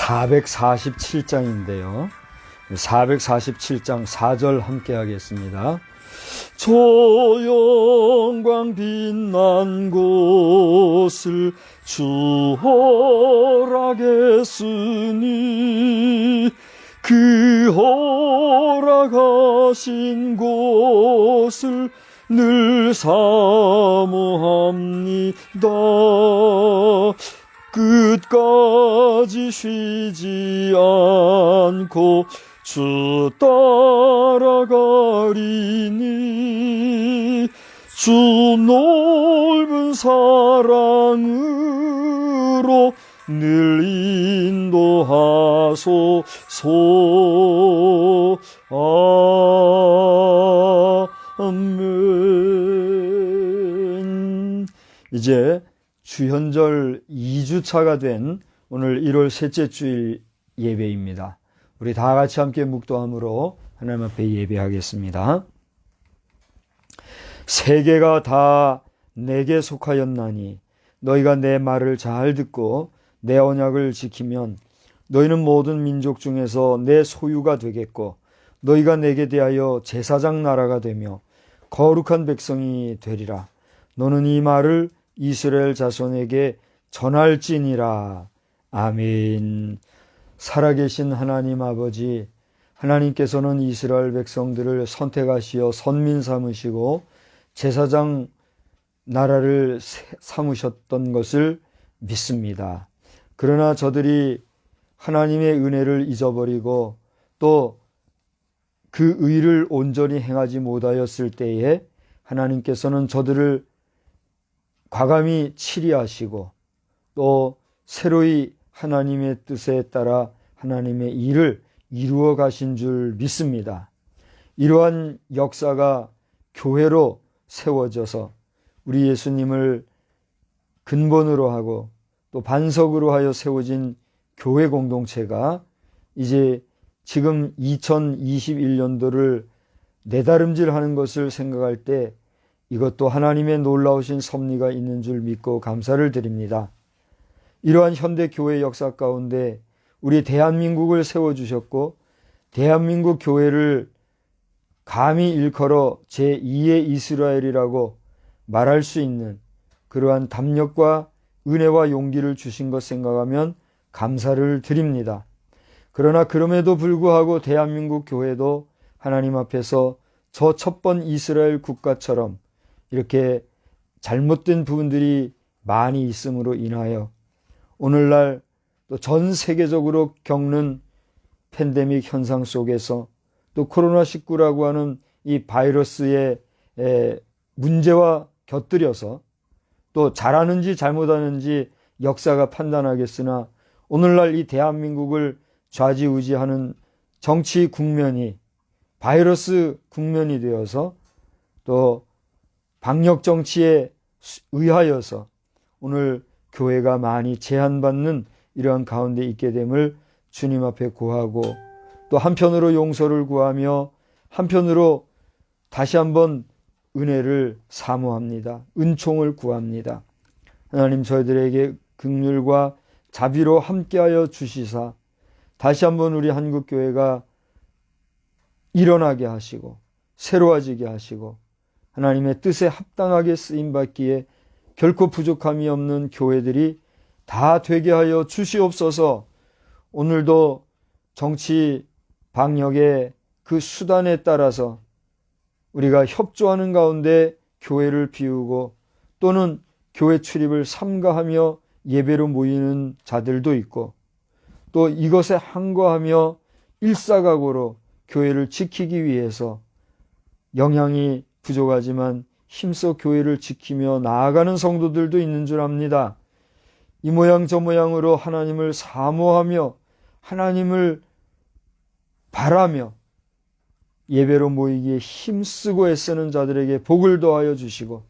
447장인데요. 447장 4절 함께 하겠습니다. 조영광 빛난 곳을 주 허락했으니 그 허락하신 곳을 늘 사모합니다. 끝까지 쉬지 않고 주 따라가리니 주 넓은 사랑으로 늘 인도하소서. 아멘. 이제 주현절 2주차가 된 오늘 1월 셋째 주일 예배입니다. 우리 다 같이 함께 묵도함으로 하나님 앞에 예배하겠습니다. 세계가 다 내게 속하였나니 너희가 내 말을 잘 듣고 내 언약을 지키면 너희는 모든 민족 중에서 내 소유가 되겠고 너희가 내게 대하여 제사장 나라가 되며 거룩한 백성이 되리라. 너는 이 말을 이스라엘 자손에게 전할지니라. 아멘. 살아계신 하나님 아버지, 하나님께서는 이스라엘 백성들을 선택하시어 선민 삼으시고 제사장 나라를 삼으셨던 것을 믿습니다. 그러나 저들이 하나님의 은혜를 잊어버리고 또 그 의를 온전히 행하지 못하였을 때에 하나님께서는 저들을 과감히 치리하시고 또 새로이 하나님의 뜻에 따라 하나님의 일을 이루어 가신 줄 믿습니다. 이러한 역사가 교회로 세워져서 우리 예수님을 근본으로 하고 또 반석으로 하여 세워진 교회 공동체가 이제 지금 2021년도를 내다름질하는 것을 생각할 때 이것도 하나님의 놀라우신 섭리가 있는 줄 믿고 감사를 드립니다. 이러한 현대 교회 역사 가운데 우리 대한민국을 세워주셨고 대한민국 교회를 감히 일컬어 제2의 이스라엘이라고 말할 수 있는 그러한 담력과 은혜와 용기를 주신 것 생각하면 감사를 드립니다. 그러나 그럼에도 불구하고 대한민국 교회도 하나님 앞에서 저 첫번 이스라엘 국가처럼 이렇게 잘못된 부분들이 많이 있음으로 인하여 오늘날 또 전 세계적으로 겪는 팬데믹 현상 속에서 또 코로나19라고 하는 이 바이러스의 문제와 곁들여서 또 잘하는지 잘못하는지 역사가 판단하겠으나 오늘날 이 대한민국을 좌지우지하는 정치 국면이 바이러스 국면이 되어서 또 방역 정치에 의하여서 오늘 교회가 많이 제한받는 이러한 가운데 있게 됨을 주님 앞에 구하고 또 한편으로 용서를 구하며 한편으로 다시 한번 은혜를 사모합니다. 은총을 구합니다. 하나님 저희들에게 긍휼과 자비로 함께하여 주시사 다시 한번 우리 한국교회가 일어나게 하시고 새로워지게 하시고 하나님의 뜻에 합당하게 쓰임받기에 결코 부족함이 없는 교회들이 다 되게 하여 주시옵소서. 오늘도 정치 방역의 그 수단에 따라서 우리가 협조하는 가운데 교회를 비우고 또는 교회 출입을 삼가하며 예배로 모이는 자들도 있고 또 이것에 항거하며 일사각오로 교회를 지키기 위해서 영향이 부족하지만 힘써 교회를 지키며 나아가는 성도들도 있는 줄 압니다. 이 모양 저 모양으로 하나님을 사모하며 하나님을 바라며 예배로 모이기에 힘쓰고 애쓰는 자들에게 복을 더하여 주시고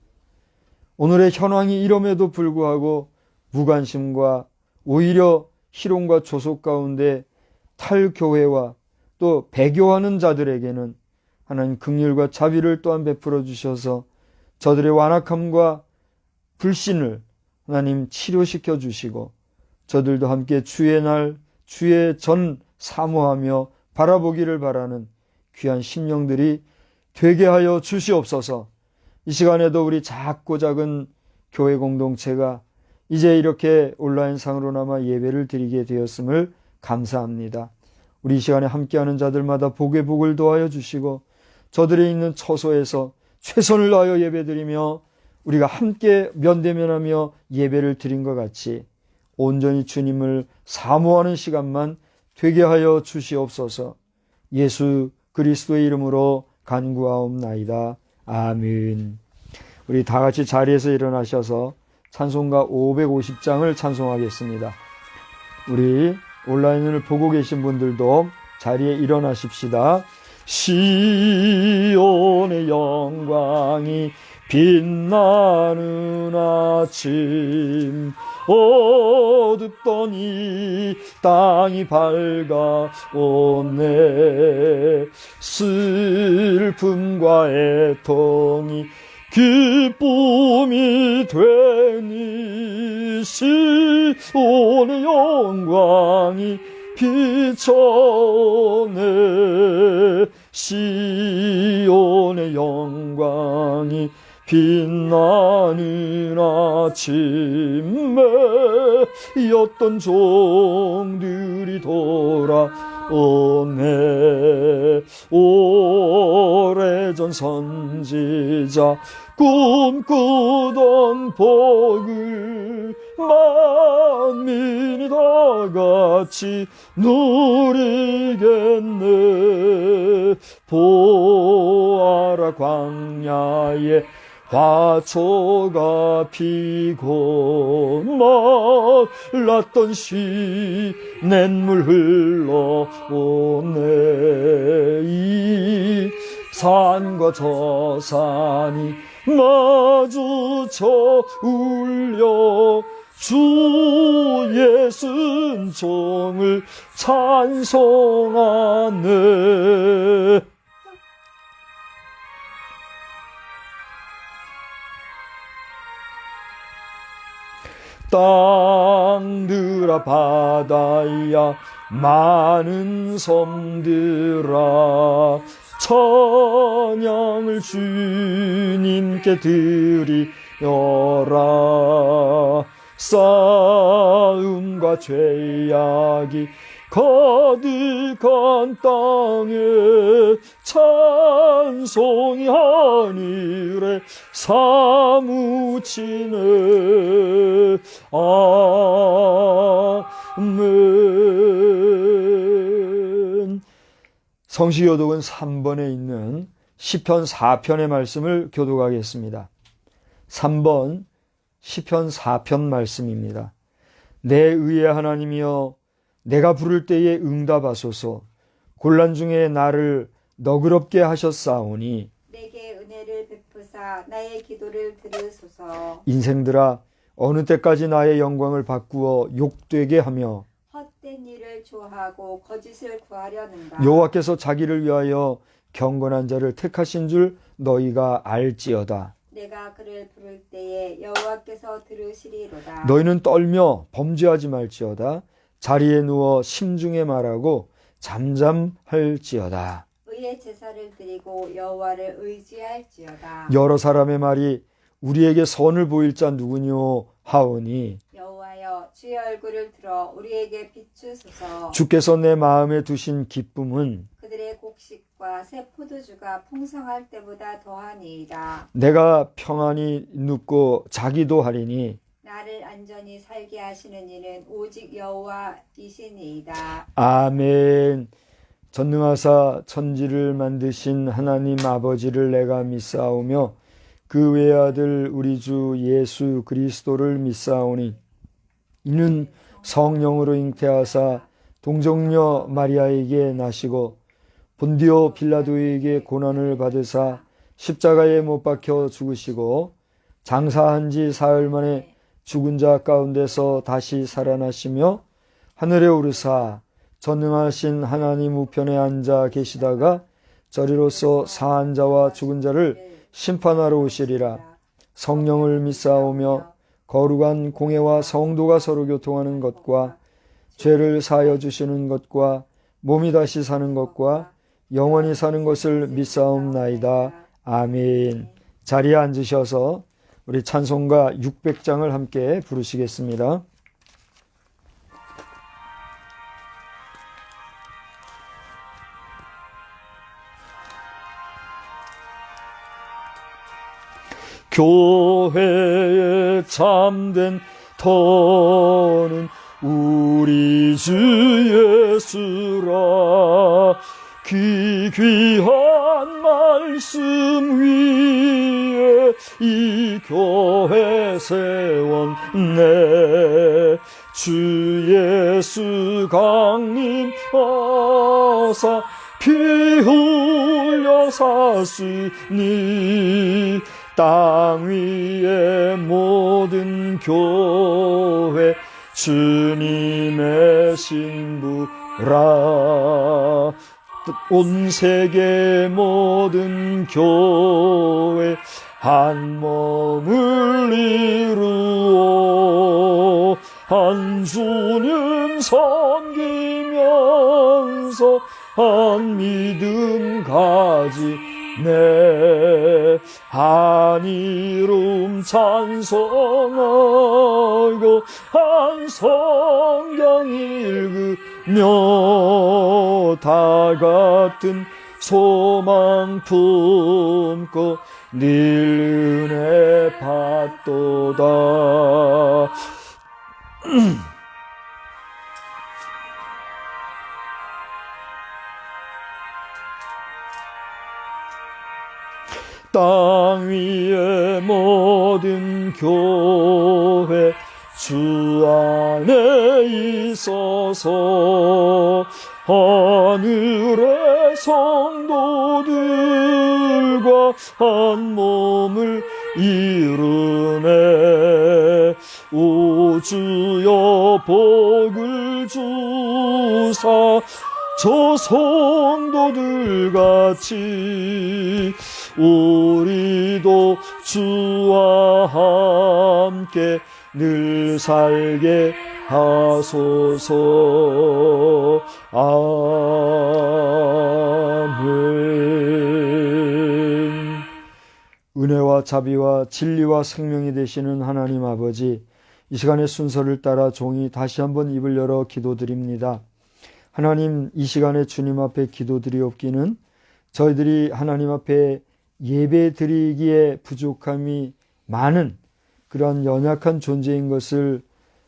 오늘의 현황이 이럼에도 불구하고 무관심과 오히려 희롱과 조속 가운데 탈교회와 또 배교하는 자들에게는 하나님 긍휼과 자비를 또한 베풀어 주셔서 저들의 완악함과 불신을 하나님 치료시켜 주시고 저들도 함께 주의 날 주의 전 사모하며 바라보기를 바라는 귀한 심령들이 되게 하여 주시옵소서. 이 시간에도 우리 작고 작은 교회 공동체가 이제 이렇게 온라인상으로나마 예배를 드리게 되었음을 감사합니다. 우리 이 시간에 함께하는 자들마다 복의 복을 더하여 주시고 저들이 있는 처소에서 최선을 다하여 예배드리며 우리가 함께 면대면하며 예배를 드린 것 같이 온전히 주님을 사모하는 시간만 되게 하여 주시옵소서. 예수 그리스도의 이름으로 간구하옵나이다. 아멘. 우리 다 같이 자리에서 일어나셔서 찬송가 550장을 찬송하겠습니다. 우리 온라인을 보고 계신 분들도 자리에 일어나십시다. 시온의 영광이 빛나는 아침, 어둡던 이 땅이 밝아오네. 슬픔과 애통이 기쁨이 되니 시온의 영광이 비춰오네. 시온의 영광이 빛나는 아침에 어떤 종들이 돌아오네. 오래전 선지자 꿈꾸던 복을 만민이 다 같이 누리겠네. 보아라 광야에 화초가 피고 말랐던 시냇물 흘러오네. 이 산과 저 산이 마주쳐 울려 주 예수 은총을 찬송하네. 땅들아 바다야 많은 섬들아 찬양을 주님께 드리어라. 싸움과 죄악이 가득한 땅에 찬송이 하늘에 사무치네. 아멘. 성시교독은 3번에 있는 시편 4편의 말씀을 교독하겠습니다. 3번 시편 4편 말씀입니다. 내 의의 하나님이여, 내가 부를 때에 응답하소서. 곤란 중에 나를 너그럽게 하셨사오니 내게 은혜를 베푸사 나의 기도를 들으소서. 인생들아, 어느 때까지 나의 영광을 바꾸어 욕되게 하며 헛된 일을 좋아하고 거짓을 구하려는가. 여호와께서 자기를 위하여 경건한 자를 택하신 줄 너희가 알지어다. 내가 그를 부를 때에 여호와께서 들으시리로다. 너희는 떨며 범죄하지 말지어다. 자리에 누워 심중에 말하고 잠잠할지어다. 의의 제사를 드리고 여호와를 의지할지어다. 여러 사람의 말이 우리에게 선을 보일 자 누구뇨 하오니 여호와여, 주의 얼굴을 들어 우리에게 비추소서. 주께서 내 마음에 두신 기쁨은 그들의 곡식과 새 포도주가 풍성할 때보다 더하니이다. 내가 평안히 눕고 자기도 하리니 나를 안전히 살게 하시는 이는 오직 여호와이시니이다. 아멘. 전능하사 천지를 만드신 하나님 아버지를 내가 믿사오며 그 외아들 우리 주 예수 그리스도를 믿사오니 이는 성령으로 잉태하사 동정녀 마리아에게 나시고 본디오 빌라도에게 고난을 받으사 십자가에 못 박혀 죽으시고 장사한 지 사흘 만에 죽은 자 가운데서 다시 살아나시며 하늘에 오르사 전능하신 하나님 우편에 앉아 계시다가 저리로서 사한 자와 죽은 자를 심판하러 오시리라. 성령을 믿사오며 거룩한 공회와 성도가 서로 교통하는 것과 죄를 사하여 주시는 것과 몸이 다시 사는 것과 영원히 사는 것을 믿사옵나이다. 아멘. 자리에 앉으셔서 우리 찬송가 600장을 함께 부르시겠습니다. 교회에 참된 터는 우리 주 예수라. 귀한 말씀 위에 이 교회 세웠네. 주 예수 강림 하사 피 흘려 샀으니 땅 위의 모든 교회 주님의 신부라. 온 세계 모든 교회 한 몸을 이루어 한 주님 섬기면서 한 믿음 가지네. 한 이름 찬송하고 한 성경 읽으며 다 같은 소망 품고 늘 은혜 받도다. 땅 위의 모든 교회 주 안에 있어서 하늘의 성도들과 한 몸을 이루네. 오 주여 복을 주사 저 성도들 같이 우리도 주와 함께 늘 살게 하소서. 아멘. 은혜와 자비와 진리와 생명이 되시는 하나님 아버지, 이 시간의 순서를 따라 종이 다시 한번 입을 열어 기도드립니다. 하나님, 이 시간에 주님 앞에 기도드리옵기는 저희들이 하나님 앞에 예배 드리기에 부족함이 많은 그런 연약한 존재인 것을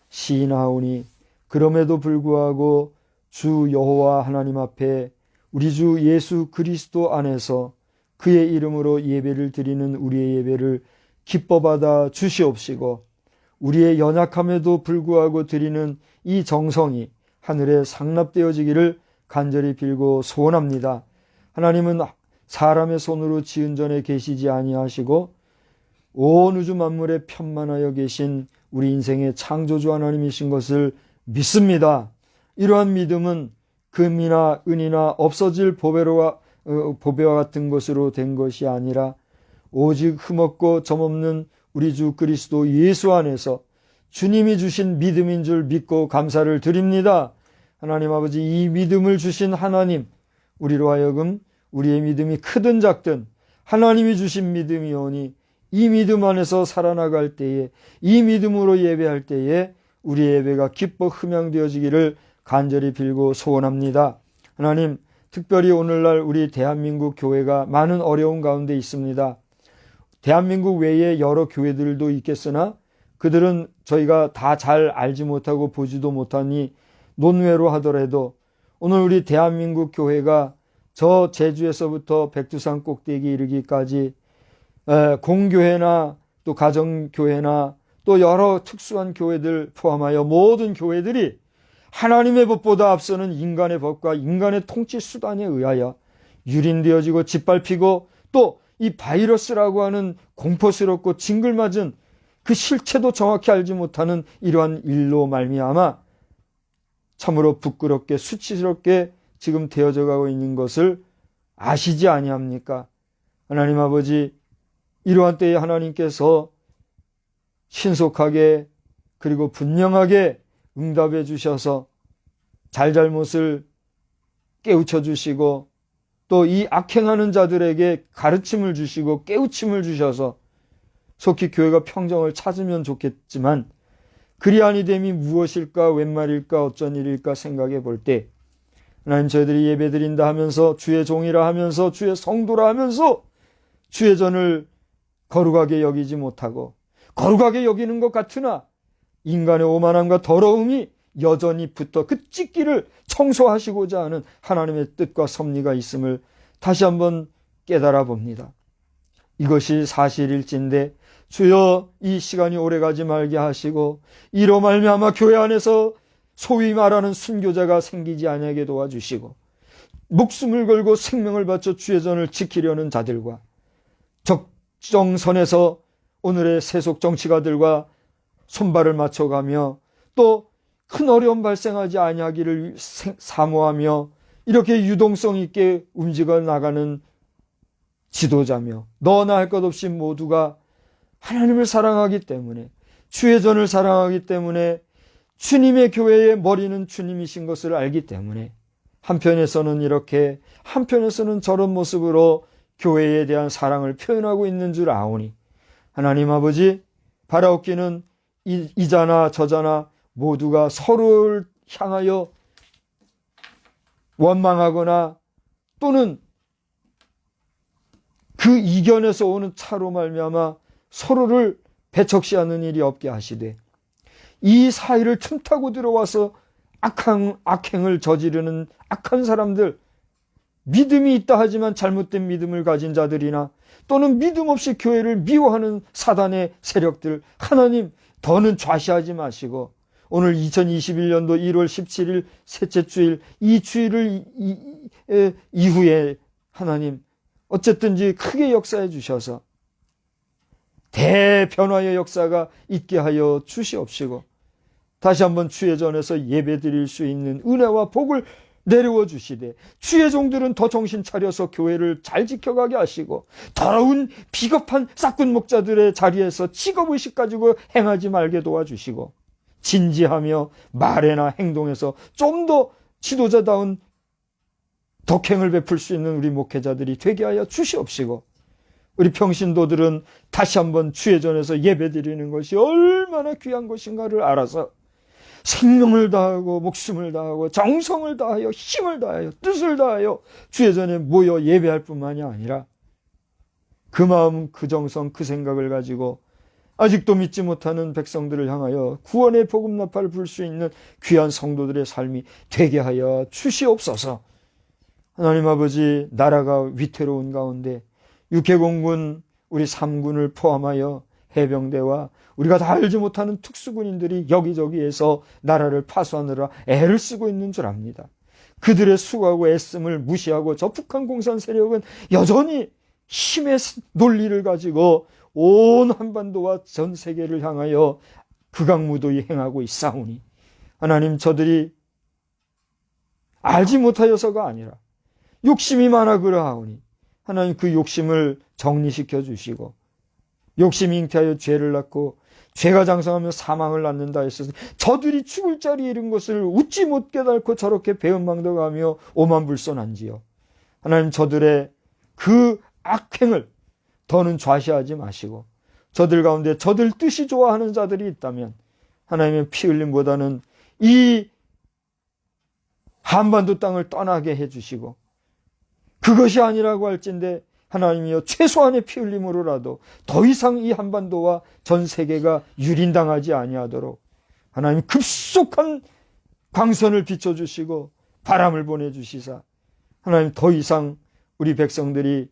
시인하오니, 그럼에도 불구하고 주 여호와 하나님 앞에 우리 주 예수 그리스도 안에서 그의 이름으로 예배를 드리는 우리의 예배를 기뻐 받아 주시옵시고, 우리의 연약함에도 불구하고 드리는 이 정성이 하늘에 상납되어지기를 간절히 빌고 소원합니다. 하나님은 사람의 손으로 지은 전에 계시지 아니하시고 온 우주 만물에 편만하여 계신 우리 인생의 창조주 하나님이신 것을 믿습니다. 이러한 믿음은 금이나 은이나 없어질 보배와 같은 것으로 된 것이 아니라 오직 흠없고 점없는 우리 주 그리스도 예수 안에서 주님이 주신 믿음인 줄 믿고 감사를 드립니다. 하나님 아버지, 이 믿음을 주신 하나님, 우리로 하여금 우리의 믿음이 크든 작든 하나님이 주신 믿음이오니 이 믿음 안에서 살아나갈 때에, 이 믿음으로 예배할 때에 우리의 예배가 기뻐 흠양되어지기를 간절히 빌고 소원합니다. 하나님, 특별히 오늘날 우리 대한민국 교회가 많은 어려움 가운데 있습니다. 대한민국 외에 여러 교회들도 있겠으나 그들은 저희가 다 잘 알지 못하고 보지도 못하니 논외로 하더라도 오늘 우리 대한민국 교회가 저 제주에서부터 백두산 꼭대기 이르기까지 공교회나 또 가정교회나 또 여러 특수한 교회들 포함하여 모든 교회들이 하나님의 법보다 앞서는 인간의 법과 인간의 통치 수단에 의하여 유린되어지고 짓밟히고 또 이 바이러스라고 하는 공포스럽고 징글맞은 그 실체도 정확히 알지 못하는 이러한 일로 말미암아 참으로 부끄럽게 수치스럽게 지금 되어져 가고 있는 것을 아시지 아니합니까? 하나님 아버지, 이러한 때에 하나님께서 신속하게 그리고 분명하게 응답해 주셔서 잘잘못을 깨우쳐 주시고 또 이 악행하는 자들에게 가르침을 주시고 깨우침을 주셔서 속히 교회가 평정을 찾으면 좋겠지만 그리 아니 됨이 무엇일까, 웬 말일까, 어쩐 일일까 생각해 볼 때 하나님, 저희들이 예배 드린다 하면서 주의 종이라 하면서 주의 성도라 하면서 주의 전을 거룩하게 여기지 못하고 거룩하게 여기는 것 같으나 인간의 오만함과 더러움이 여전히 붙어 그 찢기를 청소하시고자 하는 하나님의 뜻과 섭리가 있음을 다시 한번 깨달아 봅니다. 이것이 사실일진데 주여 이 시간이 오래가지 말게 하시고 이로 말미암아 교회 안에서 소위 말하는 순교자가 생기지 아니하게 도와주시고 목숨을 걸고 생명을 바쳐 주의 전을 지키려는 자들과 적정선에서 오늘의 세속 정치가들과 손발을 맞춰가며 또 큰 어려움 발생하지 아니하기를 사모하며 이렇게 유동성 있게 움직여 나가는 지도자며 너나 할 것 없이 모두가 하나님을 사랑하기 때문에 주의 전을 사랑하기 때문에 주님의 교회의 머리는 주님이신 것을 알기 때문에 한편에서는 이렇게 한편에서는 저런 모습으로 교회에 대한 사랑을 표현하고 있는 줄 아오니 하나님 아버지 바라옵기는 이자나 저자나 모두가 서로를 향하여 원망하거나 또는 그 이견에서 오는 차로 말미암아 서로를 배척시하는 일이 없게 하시되 이 사이를 틈타고 들어와서 악행을 저지르는 악한 사람들, 믿음이 있다 하지만 잘못된 믿음을 가진 자들이나 또는 믿음 없이 교회를 미워하는 사단의 세력들, 하나님 더는 좌시하지 마시고 오늘 2021년도 1월 17일 셋째 주일 이 주일을 이후에 하나님 어쨌든지 크게 역사해 주셔서 대변화의 역사가 있게 하여 주시옵시고 다시 한번 주의 전에서 예배 드릴 수 있는 은혜와 복을 내려워 주시되 주의 종들은 더 정신 차려서 교회를 잘 지켜가게 하시고 더러운 비겁한 싹군 목자들의 자리에서 직업의식 가지고 행하지 말게 도와주시고 진지하며 말에나 행동에서 좀 더 지도자다운 덕행을 베풀 수 있는 우리 목회자들이 되게 하여 주시옵시고 우리 평신도들은 다시 한번 주의 전에서 예배드리는 것이 얼마나 귀한 것인가를 알아서 생명을 다하고 목숨을 다하고 정성을 다하여 힘을 다하여 뜻을 다하여 주의 전에 모여 예배할 뿐만이 아니라 그 마음 그 정성 그 생각을 가지고 아직도 믿지 못하는 백성들을 향하여 구원의 복음 나팔을 불 수 있는 귀한 성도들의 삶이 되게 하여 주시옵소서. 하나님 아버지 나라가 위태로운 가운데 육해공군 우리 3군을 포함하여 해병대와 우리가 다 알지 못하는 특수군인들이 여기저기에서 나라를 파수하느라 애를 쓰고 있는 줄 압니다. 그들의 수고하고 애씀을 무시하고 저 북한 공산 세력은 여전히 힘의 논리를 가지고 온 한반도와 전 세계를 향하여 극악무도히 행하고 있사오니 하나님 저들이 알지 못하여서가 아니라 욕심이 많아 그러하오니 하나님 그 욕심을 정리시켜 주시고 욕심이 잉태하여 죄를 낳고 죄가 장성하며 사망을 낳는다 했으니 저들이 죽을 자리에 이른 것을 웃지 못 깨닫고 저렇게 배은망덕하며 오만불손한지요. 하나님 저들의 그 악행을 더는 좌시하지 마시고 저들 가운데 저들 뜻이 좋아하는 자들이 있다면 하나님의 피 흘림보다는 이 한반도 땅을 떠나게 해주시고 그것이 아니라고 할진대 하나님이여 최소한의 피 흘림으로라도 더 이상 이 한반도와 전 세계가 유린당하지 아니하도록 하나님 급속한 광선을 비춰주시고 바람을 보내주시사 하나님 더 이상 우리 백성들이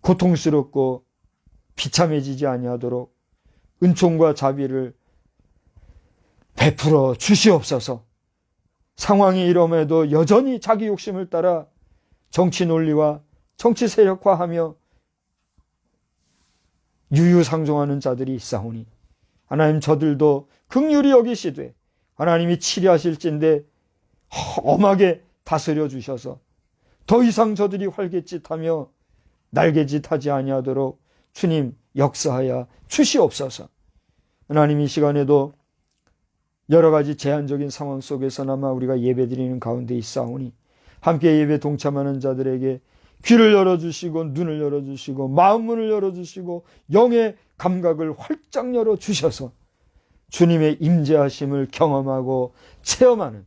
고통스럽고 비참해지지 아니하도록 은총과 자비를 베풀어 주시옵소서. 상황이 이러면도 여전히 자기 욕심을 따라 정치 논리와 정치 세력화하며 유유상종하는 자들이 있사오니 하나님 저들도 긍휼히 여기시되 하나님이 치리하실진데 험하게 다스려 주셔서 더 이상 저들이 활개짓하며 날개짓하지 아니하도록 주님 역사하여 주시옵소서. 하나님 이 시간에도 여러 가지 제한적인 상황 속에서나마 우리가 예배드리는 가운데 있사오니 함께 예배 동참하는 자들에게 귀를 열어주시고 눈을 열어주시고 마음문을 열어주시고 영의 감각을 활짝 열어주셔서 주님의 임재하심을 경험하고 체험하는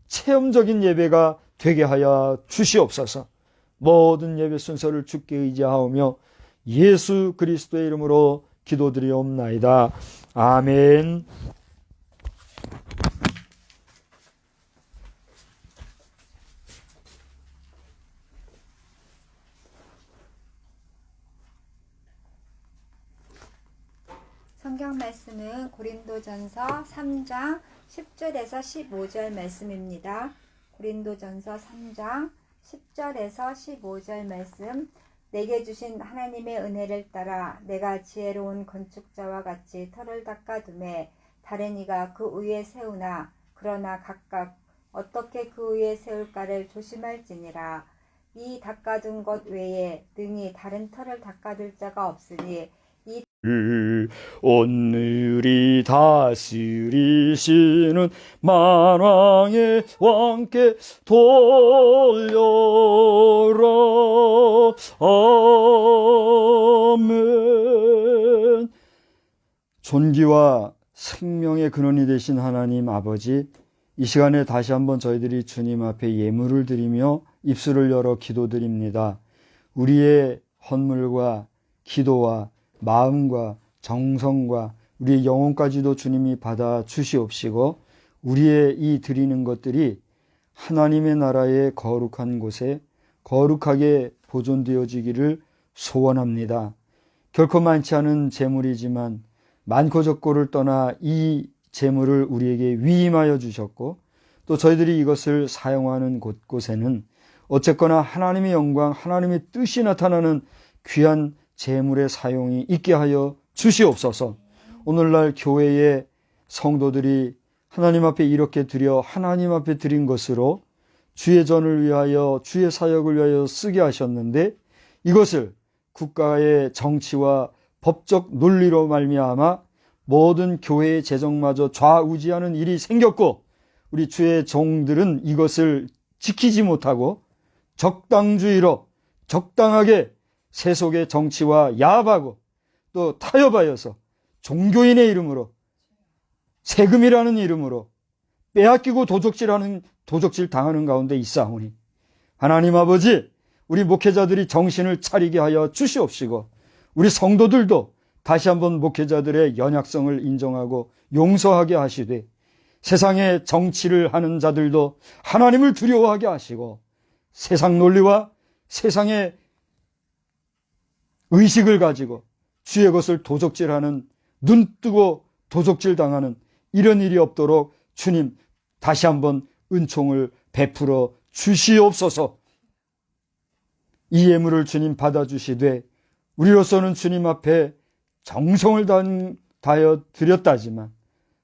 체험적인 예배가 되게 하여 주시옵소서. 모든 예배 순서를 주께 의지하오며 예수 그리스도의 이름으로 기도드리옵나이다. 아멘. 고린도전서 3장 10절에서 15절 말씀입니다. 고린도전서 3장 10절에서 15절 말씀. 내게 주신 하나님의 은혜를 따라 내가 지혜로운 건축자와 같이 터를 닦아두매 다른 이가 그 위에 세우나 그러나 각각 어떻게 그 위에 세울까를 조심할지니라. 이 닦아둔 것 외에 능히 다른 터를 닦아둘 자가 없으니 오늘이 다스리시는 만왕의 왕께 돌려라. 아멘. 존귀와 생명의 근원이 되신 하나님 아버지, 이 시간에 다시 한번 저희들이 주님 앞에 예물을 드리며 입술을 열어 기도드립니다. 우리의 헌물과 기도와 마음과 정성과 우리의 영혼까지도 주님이 받아 주시옵시고, 우리의 이 드리는 것들이 하나님의 나라의 거룩한 곳에 거룩하게 보존되어지기를 소원합니다. 결코 많지 않은 재물이지만 많고 적고를 떠나 이 재물을 우리에게 위임하여 주셨고, 또 저희들이 이것을 사용하는 곳곳에는 어쨌거나 하나님의 영광, 하나님의 뜻이 나타나는 귀한 재물의 사용이 있게 하여 주시옵소서. 오늘날 교회의 성도들이 하나님 앞에 이렇게 드려 하나님 앞에 드린 것으로 주의 전을 위하여 주의 사역을 위하여 쓰게 하셨는데, 이것을 국가의 정치와 법적 논리로 말미암아 모든 교회의 재정마저 좌우지하는 일이 생겼고, 우리 주의 종들은 이것을 지키지 못하고 적당주의로 적당하게 세속의 정치와 야합하고 또 타협하여서 종교인의 이름으로, 세금이라는 이름으로 빼앗기고 도적질 당하는 가운데 있사오니, 하나님 아버지, 우리 목회자들이 정신을 차리게 하여 주시옵시고, 우리 성도들도 다시 한번 목회자들의 연약성을 인정하고 용서하게 하시되, 세상의 정치를 하는 자들도 하나님을 두려워하게 하시고, 세상 논리와 세상의 의식을 가지고 주의 것을 도적질하는, 눈뜨고 도적질 당하는 이런 일이 없도록 주님 다시 한번 은총을 베풀어 주시옵소서. 이 예물을 주님 받아주시되, 우리로서는 주님 앞에 정성을 다하여 드렸다지만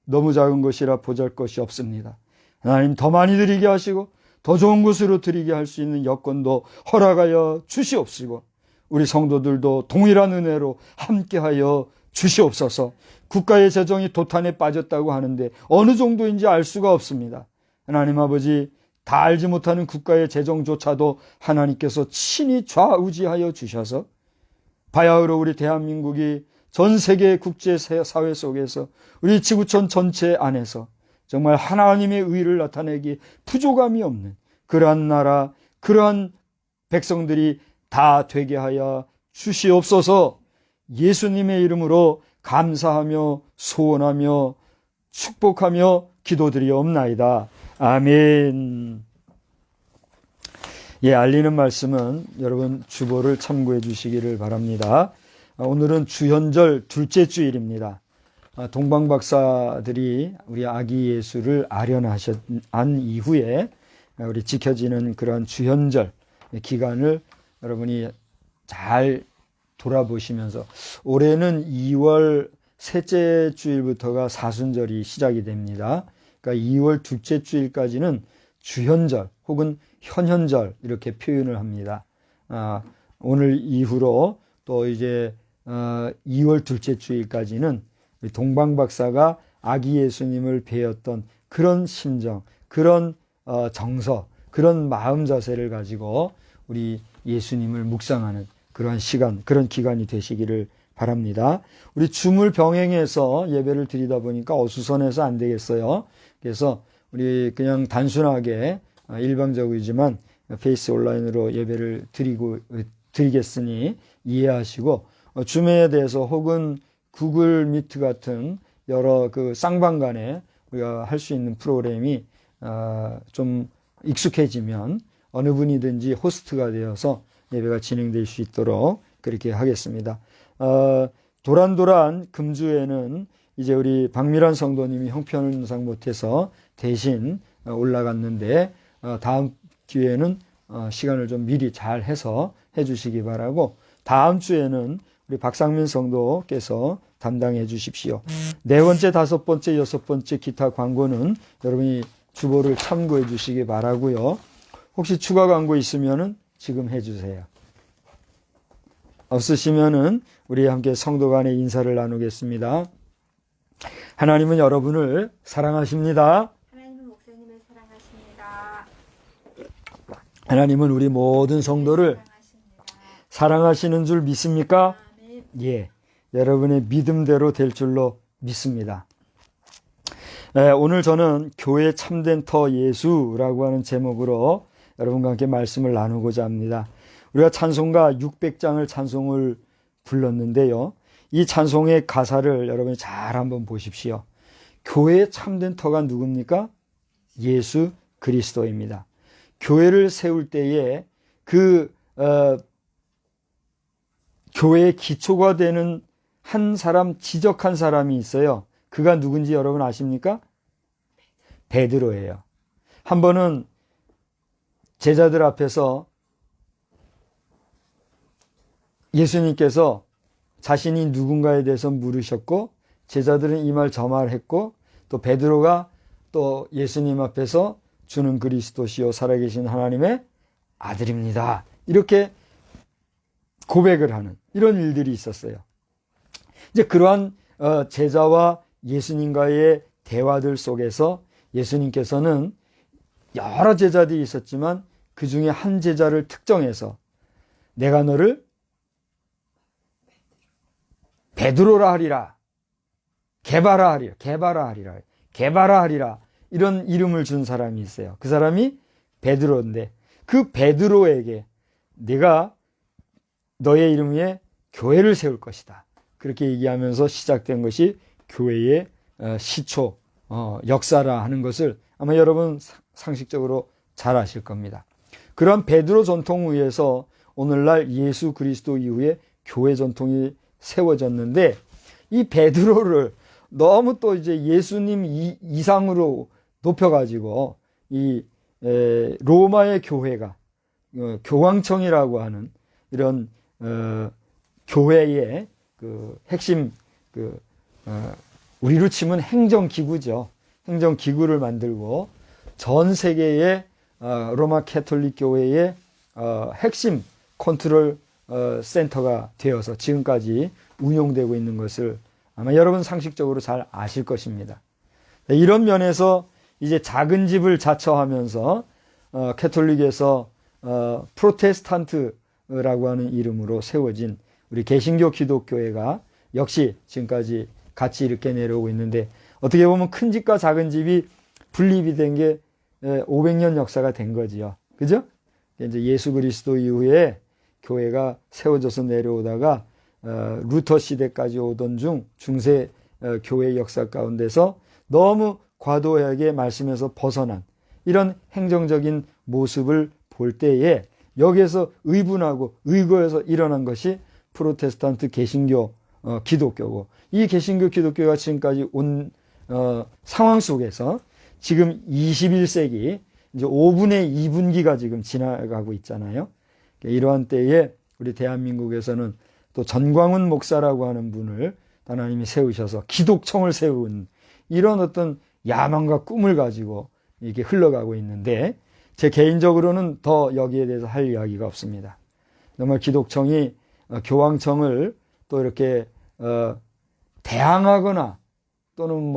너무 작은 것이라 보잘것이 없습니다. 하나님 더 많이 드리게 하시고 더 좋은 곳으로 드리게 할 수 있는 여건도 허락하여 주시옵시고, 우리 성도들도 동일한 은혜로 함께하여 주시옵소서. 국가의 재정이 도탄에 빠졌다고 하는데 어느 정도인지 알 수가 없습니다. 하나님 아버지, 다 알지 못하는 국가의 재정조차도 하나님께서 친히 좌우지하여 주셔서 바야흐로 우리 대한민국이 전 세계 국제사회 속에서 우리 지구촌 전체 안에서 정말 하나님의 의를 나타내기 부족함이 없는 그러한 나라, 그러한 백성들이 다 되게 하여 주시옵소서. 예수님의 이름으로 감사하며 소원하며 축복하며 기도드리옵나이다. 아멘. 알리는 말씀은 여러분 주보를 참고해 주시기를 바랍니다. 오늘은 주현절 둘째 주일입니다. 동방박사들이 우리 아기 예수를 아련한 이후에 우리 지켜지는 그런 주현절 기간을 여러분이 잘 돌아보시면서, 올해는 2월 셋째 주일부터가 사순절이 시작이 됩니다. 그러니까 2월 둘째 주일까지는 주현절 혹은 현현절 이렇게 표현을 합니다. 오늘 이후로 또 이제 2월 둘째 주일까지는 동방박사가 아기 예수님을 배웠던 그런 심정, 그런 정서, 그런 마음 자세를 가지고 우리 예수님을 묵상하는 그러한 시간, 그런 기간이 되시기를 바랍니다. 우리 줌을 병행해서 예배를 드리다 보니까 어수선해서 안 되겠어요. 그래서 우리 그냥 단순하게 일방적이지만 페이스 온라인으로 예배를 드리겠으니 이해하시고, 줌에 대해서 혹은 구글 미트 같은 여러 그 쌍방간에 우리가 할 수 있는 프로그램이 좀 익숙해지면 어느 분이든지 호스트가 되어서 예배가 진행될 수 있도록 그렇게 하겠습니다. 도란도란 금주에는 이제 우리 박미란 성도님이 형편상 못해서 대신 올라갔는데 다음 기회에는 시간을 좀 미리 잘 해서 해주시기 바라고, 다음 주에는 우리 박상민 성도께서 담당해 주십시오. 네 번째, 다섯 번째, 여섯 번째 기타 광고는 여러분이 주보를 참고해 주시기 바라고요. 혹시 추가 광고 있으면은 지금 해 주세요. 없으시면은 우리 함께 성도 간의 인사를 나누겠습니다. 하나님은 여러분을 사랑하십니다. 하나님은 목사님을 사랑하십니다. 하나님은 우리 모든 성도를 사랑하십니다. 사랑하시는 줄 믿습니까? 아멘. 예, 여러분의 믿음대로 될 줄로 믿습니다. 오늘 저는 교회 참된 터 예수라고 하는 제목으로 여러분과 함께 말씀을 나누고자 합니다. 우리가 찬송가 600장을 찬송을 불렀는데요. 이 찬송의 가사를 여러분이 잘 한번 보십시오. 교회의 참된 터가 누굽니까? 예수 그리스도입니다. 교회를 세울 때에 교회의 기초가 되는 한 사람, 지적한 사람이 있어요. 그가 누군지 여러분 아십니까? 베드로예요. 한 번은 제자들 앞에서 예수님께서 자신이 누군가에 대해서 물으셨고, 제자들은 이 말 저 말 했고, 또 베드로가 또 예수님 앞에서 주는 그리스도시요 살아계신 하나님의 아들입니다, 이렇게 고백을 하는 이런 일들이 있었어요. 이제 그러한 제자와 예수님과의 대화들 속에서 예수님께서는 여러 제자들이 있었지만 그 중에 한 제자를 특정해서 내가 너를 베드로라 하리라, 게바라 하리라 이런 이름을 준 사람이 있어요. 그 사람이 베드로인데, 그 베드로에게 내가 너의 이름 위에 교회를 세울 것이다, 그렇게 얘기하면서 시작된 것이 교회의 시초 역사라 하는 것을 아마 여러분 상식적으로 잘 아실 겁니다. 그런 베드로 전통 위에서 오늘날 예수 그리스도 이후에 교회 전통이 세워졌는데, 이 베드로를 너무 또 이제 예수님 이상으로 높여가지고 이 로마의 교회가 교황청이라고 하는 이런 교회의 그 핵심 우리로 치면 행정기구죠. 행정기구를 만들고 전 세계의 로마 캐톨릭 교회의 핵심 컨트롤 센터가 되어서 지금까지 운용되고 있는 것을 아마 여러분 상식적으로 잘 아실 것입니다. 이런 면에서 이제 작은 집을 자처하면서 캐톨릭에서 프로테스탄트라고 하는 이름으로 세워진 우리 개신교 기독교회가 역시 지금까지 같이 이렇게 내려오고 있는데, 어떻게 보면 큰 집과 작은 집이 분립이 된 게 500년 역사가 된 거지요. 그죠? 이제 예수 그리스도 이후에 교회가 세워져서 내려오다가 루터 시대까지 오던 중 중세 교회 역사 가운데서 너무 과도하게 말씀에서 벗어난 이런 행정적인 모습을 볼 때에 여기에서 의분하고 의거해서 일어난 것이 프로테스탄트 개신교 기독교고, 이 개신교 기독교가 지금까지 온 상황 속에서 지금 21세기 이제 5분의 2분기가 지금 지나가고 있잖아요. 이러한 때에 우리 대한민국에서는 또 전광훈 목사라고 하는 분을 하나님이 세우셔서 기독청을 세운 이런 어떤 야망과 꿈을 가지고 이게 흘러가고 있는데, 제 개인적으로는 더 여기에 대해서 할 이야기가 없습니다. 정말 기독청이 교황청을 또 이렇게 대항하거나 또는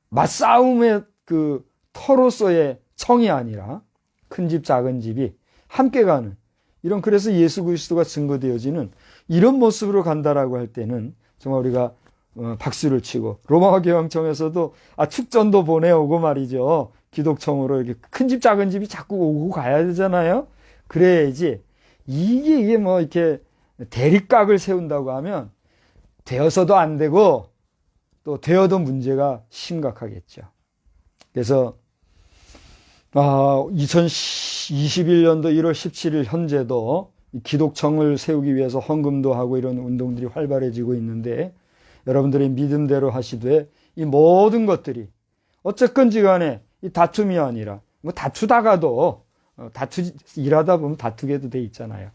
맞싸움의 그 터로서의 청이 아니라 큰 집 작은 집이 함께 가는 이런, 그래서 예수 그리스도가 증거되어지는 이런 모습으로 간다라고 할 때는 정말 우리가 박수를 치고, 로마 교황청에서도 축전도 보내오고 말이죠. 기독청으로 이렇게 큰 집 작은 집이 자꾸 오고 가야 되잖아요. 그래야지 이게 이렇게 대립각을 세운다고 하면 되어서도 안 되고 또 되어도 문제가 심각하겠죠. 그래서 2021년도 1월 17일 현재도 기독청을 세우기 위해서 헌금도 하고 이런 운동들이 활발해지고 있는데, 여러분들의 믿음대로 하시되 이 모든 것들이 어쨌건지 간에 이 다툼이 아니라 뭐 다투다가도 일하다 보면 다투게도 돼 있잖아요.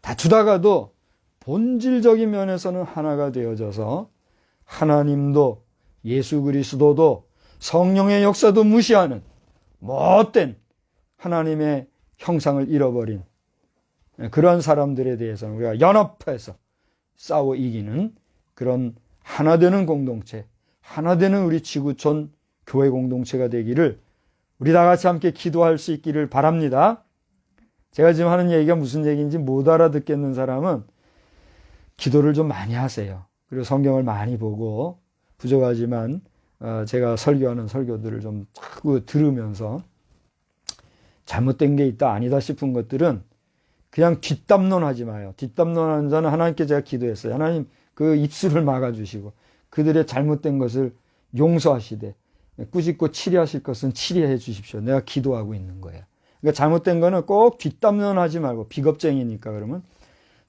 다투다가도 본질적인 면에서는 하나가 되어져서 하나님도 예수 그리스도도 성령의 역사도 무시하는 못된 하나님의 형상을 잃어버린 그런 사람들에 대해서는 우리가 연합해서 싸워 이기는 그런 하나 되는 공동체, 하나 되는 우리 지구촌 교회 공동체가 되기를 우리 다 같이 함께 기도할 수 있기를 바랍니다. 제가 지금 하는 얘기가 무슨 얘기인지 못 알아듣겠는 사람은 기도를 좀 많이 하세요. 그리고 성경을 많이 보고 부족하지만 제가 설교하는 설교들을 좀 자꾸 들으면서 잘못된 게 있다 아니다 싶은 것들은 그냥 뒷담론 하지 마요. 뒷담론하는 자는 하나님께 제가 기도했어요. 하나님 그 입술을 막아주시고 그들의 잘못된 것을 용서하시되 꾸짖고 치리하실 것은 치리해 주십시오. 내가 기도하고 있는 거예요. 그러니까 잘못된 거는 꼭 뒷담론 하지 말고 비겁쟁이니까 그러면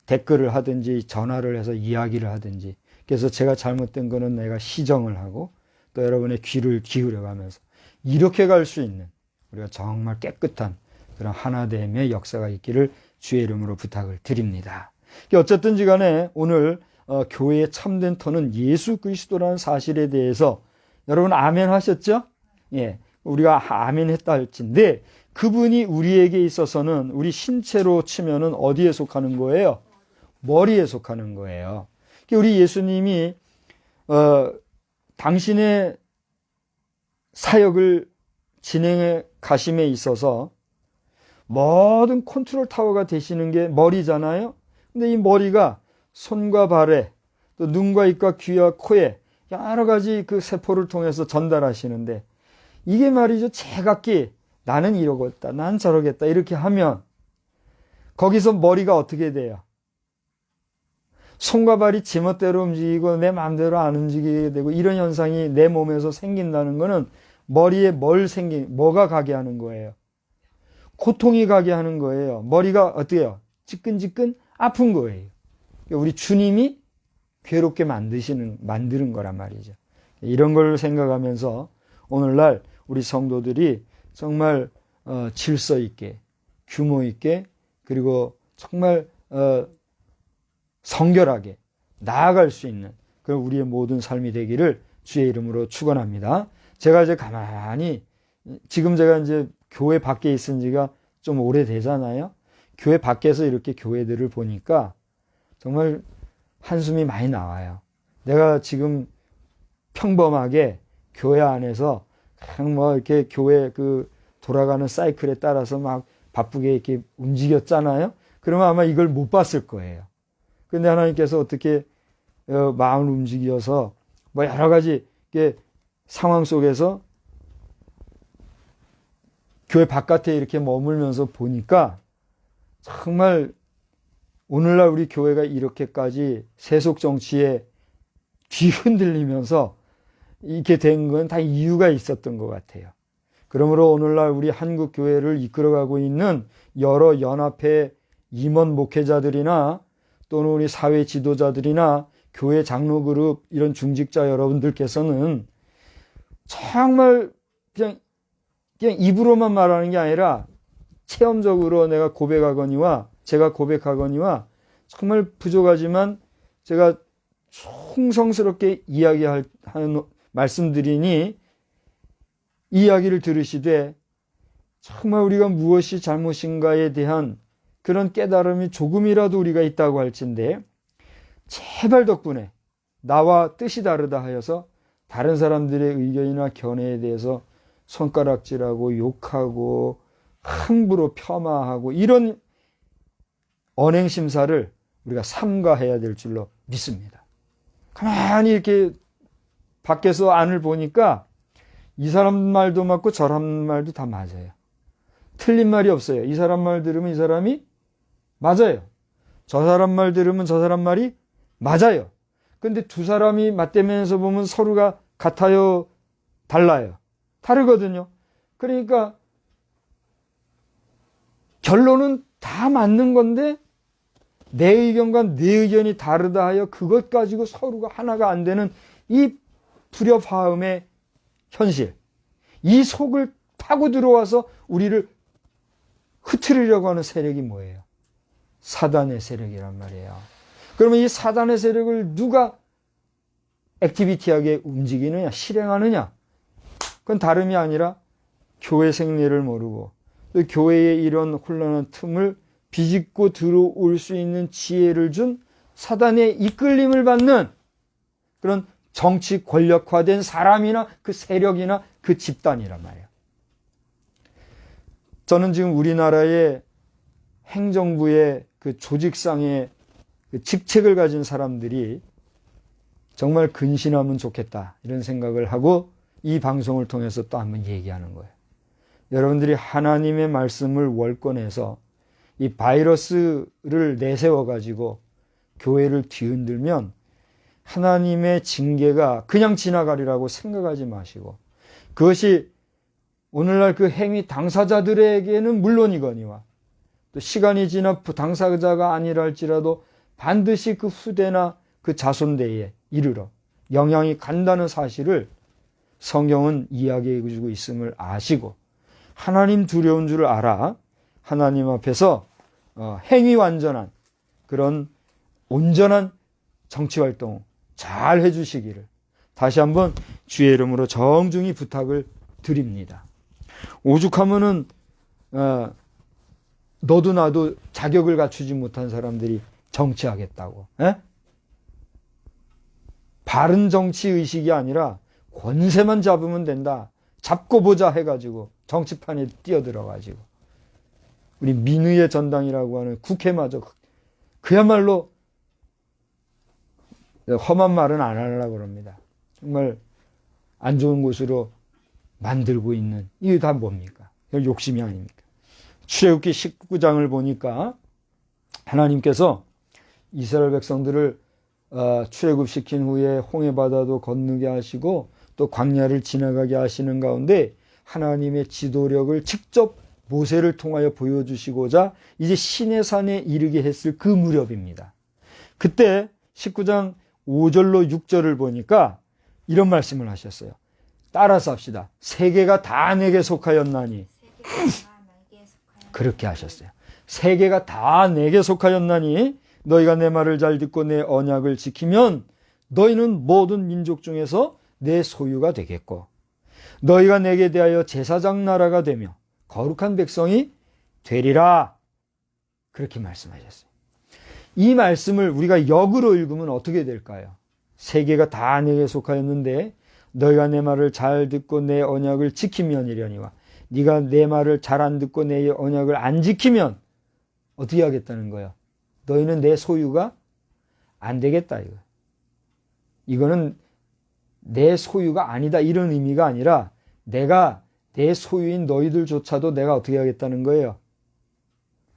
댓글을 하든지 전화를 해서 이야기를 하든지 그래서 제가 잘못된 거는 내가 시정을 하고 또 여러분의 귀를 기울여 가면서 이렇게 갈 수 있는 우리가 정말 깨끗한 그런 하나됨의 역사가 있기를 주의 이름으로 부탁을 드립니다. 어쨌든지 간에 오늘 교회의 참된 터는 예수 그리스도라는 사실에 대해서 여러분 아멘 하셨죠? 예, 우리가 아멘 했다 할진데 그분이 우리에게 있어서는 우리 신체로 치면은 어디에 속하는 거예요? 머리에 속하는 거예요. 우리 예수님이 당신의 사역을 진행해 가심에 있어서 모든 컨트롤 타워가 되시는 게 머리잖아요. 근데 이 머리가 손과 발에 또 눈과 입과 귀와 코에 여러 가지 그 세포를 통해서 전달하시는데 이게 말이죠. 제각기 나는 이러겠다, 난 저러겠다 이렇게 하면 거기서 머리가 어떻게 돼요? 손과 발이 지멋대로 움직이고 내 마음대로 안 움직이게 되고 이런 현상이 내 몸에서 생긴다는 거는 머리에 뭐가 가게 하는 거예요? 고통이 가게 하는 거예요. 머리가 어때요? 지끈지끈 아픈 거예요. 우리 주님이 괴롭게 만드는 거란 말이죠. 이런 걸 생각하면서 오늘날 우리 성도들이 정말 질서 있게, 규모 있게, 그리고 정말 성결하게 나아갈 수 있는 그런 우리의 모든 삶이 되기를 주의 이름으로 축원합니다. 제가 이제 가만히 지금 제가 이제 교회 밖에 있은 지가 좀 오래되잖아요. 교회 밖에서 이렇게 교회들을 보니까 정말 한숨이 많이 나와요. 내가 지금 평범하게 교회 안에서 그냥 뭐 이렇게 교회 그 돌아가는 사이클에 따라서 막 바쁘게 이렇게 움직였잖아요. 그러면 아마 이걸 못 봤을 거예요. 근데 하나님께서 어떻게 마음을 움직여서 뭐 여러 가지 상황 속에서 교회 바깥에 이렇게 머물면서 보니까 정말 오늘날 우리 교회가 이렇게까지 세속 정치에 뒤흔들리면서 이렇게 된 건 다 이유가 있었던 것 같아요. 그러므로 오늘날 우리 한국 교회를 이끌어가고 있는 여러 연합회 임원 목회자들이나 또는 우리 사회 지도자들이나 교회 장로 그룹 이런 중직자 여러분들께서는 정말 그냥 입으로만 말하는 게 아니라 체험적으로 내가 고백하거니와 제가 고백하거니와 정말 부족하지만 제가 충성스럽게 이야기하는 말씀드리니 이야기를 들으시되 정말 우리가 무엇이 잘못인가에 대한 그런 깨달음이 조금이라도 우리가 있다고 할진데 제발 덕분에 나와 뜻이 다르다 하여서 다른 사람들의 의견이나 견해에 대해서 손가락질하고 욕하고 함부로 폄하하고 이런 언행심사를 우리가 삼가해야 될 줄로 믿습니다. 가만히 이렇게 밖에서 안을 보니까 이 사람 말도 맞고 저 사람 말도 다 맞아요. 틀린 말이 없어요. 이 사람 말 들으면 이 사람이 맞아요. 저 사람 말 들으면 저 사람 말이 맞아요. 근데 두 사람이 맞대면서 보면 서로가 같아요? 달라요? 다르거든요. 그러니까 결론은 다 맞는 건데 내 의견과 내 의견이 다르다 하여 그것 가지고 서로가 하나가 안 되는 이 불협화음의 현실, 이 속을 파고 들어와서 우리를 흐트리려고 하는 세력이 뭐예요? 사단의 세력이란 말이에요. 그러면 이 사단의 세력을 누가 액티비티하게 움직이느냐, 실행하느냐? 그건 다름이 아니라 교회 생리를 모르고 또 교회의 이런 혼란한 틈을 비집고 들어올 수 있는 지혜를 준 사단의 이끌림을 받는 그런 정치 권력화된 사람이나 그 세력이나 그 집단이란 말이에요. 저는 지금 우리나라의 행정부의 그 조직상의 그 직책을 가진 사람들이 정말 근신하면 좋겠다 이런 생각을 하고 이 방송을 통해서 또 한번 얘기하는 거예요. 여러분들이 하나님의 말씀을 월권해서 이 바이러스를 내세워 가지고 교회를 뒤흔들면 하나님의 징계가 그냥 지나가리라고 생각하지 마시고, 그것이 오늘날 그 행위 당사자들에게는 물론이거니와 또 시간이 지나 당사자가 아니라 할지라도 반드시 그 후대나 그 자손대에 이르러 영향이 간다는 사실을 성경은 이야기해 주고 있음을 아시고, 하나님 두려운 줄 알아 하나님 앞에서 행위 완전한 그런 온전한 정치활동 잘 해주시기를 다시 한번 주의 이름으로 정중히 부탁을 드립니다. 오죽하면은 너도 나도 자격을 갖추지 못한 사람들이 정치하겠다고, 에? 바른 정치 의식이 아니라 권세만 잡으면 된다, 잡고 보자 해가지고 정치판에 뛰어들어가지고 우리 민의의 전당이라고 하는 국회마저 그야말로 험한 말은 안 하려고 그럽니다. 정말 안 좋은 곳으로 만들고 있는, 이게 다 뭡니까? 욕심이 아닙니까? 출애굽기 19장을 보니까 하나님께서 이스라엘 백성들을 출애굽시킨 후에 홍해바다도 건너게 하시고 또 광야를 지나가게 하시는 가운데 하나님의 지도력을 직접 모세를 통하여 보여주시고자 이제 시내산에 이르게 했을 그 무렵입니다. 그때 19장 5절로 6절을 보니까 이런 말씀을 하셨어요. 따라서 합시다. 세계가 다 내게 속하였나니. 그렇게 하셨어요. 세계가 다 내게 속하였나니 너희가 내 말을 잘 듣고 내 언약을 지키면 너희는 모든 민족 중에서 내 소유가 되겠고 너희가 내게 대하여 제사장 나라가 되며 거룩한 백성이 되리라. 그렇게 말씀하셨어요. 이 말씀을 우리가 역으로 읽으면 어떻게 될까요? 세계가 다 내게 속하였는데 너희가 내 말을 잘 듣고 내 언약을 지키면이려니와 네가 내 말을 잘 안 듣고 내 언약을 안 지키면 어떻게 하겠다는 거예요? 너희는 내 소유가 안 되겠다. 이거는 내 소유가 아니다 이런 의미가 아니라 내가 내 소유인 너희들조차도 내가 어떻게 하겠다는 거예요?